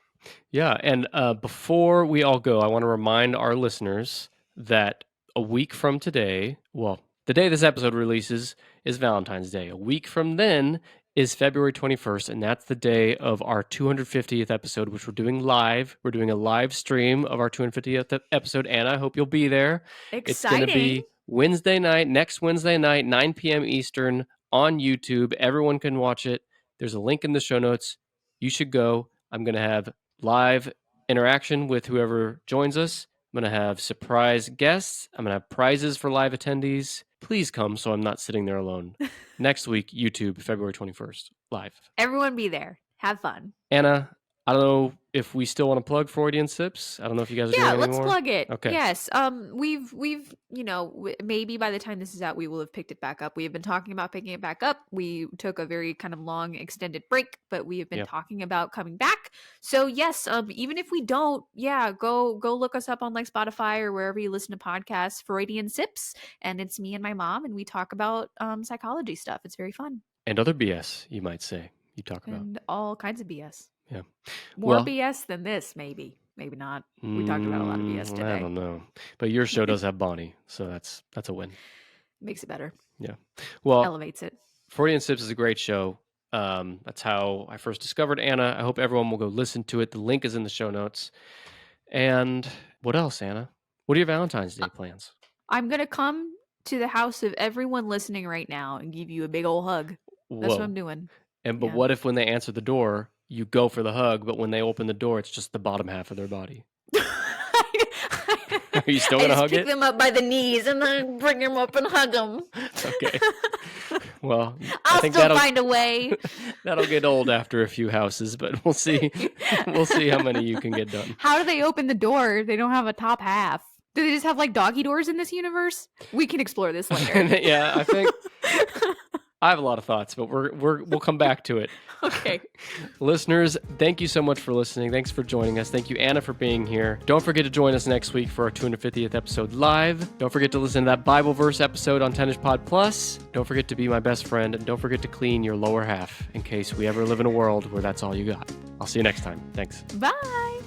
Yeah. And before we all go, I want to remind our listeners that a week from today, well, the day this episode releases is Valentine's Day. A week from then is February 21st, and that's the day of our 250th episode, which we're doing live. We're doing a live stream of our 250th episode. Anna, I hope you'll be there. Exciting. It's going to be Wednesday night, next Wednesday night, 9 p.m. Eastern on YouTube. Everyone can watch it. There's a link in the show notes. You should go. I'm going to have live interaction with whoever joins us. I'm going to have surprise guests. I'm going to have prizes for live attendees. Please come so I'm not sitting there alone. Next week, YouTube, February 21st, live. Everyone be there. Have fun. Anna, I don't know if we still want to plug Freudian Sips. I don't know if you guys are doing it Let's anymore. plug it. Okay. Yes. We've maybe by the time this is out, we will have picked it back up. We have been talking about picking it back up. We took a very kind of long extended break, but we have been talking about coming back. So yes, even if we don't, go look us up on like Spotify or wherever you listen to podcasts, Freudian Sips, and it's me and my mom, and we talk about psychology stuff. It's very fun. And other BS, you might say, you talk about. And all kinds of BS. Yeah. More Well- BS than this, maybe. Maybe not. We talked about a lot of BS today. I don't know. But your show does have Bonnie, so that's a win. Makes it better. Well, Elevates it. Freudian Sips is a great show. That's how I first discovered Anna. I hope everyone will go listen to it. The link is in the show notes. And what else, Anna? What are your Valentine's Day plans? I'm going to come to the house of everyone listening right now and give you a big old hug. That's what I'm doing. But yeah. what if when they answer the door, you go for the hug, but when they open the door, it's just the bottom half of their body? Are you still going to hug pick it? them up by the knees and then bring them up and hug them. Okay. Well, I I'll think still find a way. that'll get old after a few houses, but we'll see. We'll see how many you can get done. How do they open the door? They don't have a top half. Do they just have like doggy doors in this universe? We can explore this later. Yeah, I think I have a lot of thoughts, but we'll come back to it. Okay. Listeners, thank you so much for listening. Thanks for joining us. Thank you, Anna, for being here. Don't forget to join us next week for our 250th episode live. Don't forget to listen to that Bible verse episode on Tennis Pod Plus. Don't forget to be my best friend, and don't forget to clean your lower half in case we ever live in a world where that's all you got. I'll see you next time. Thanks. Bye.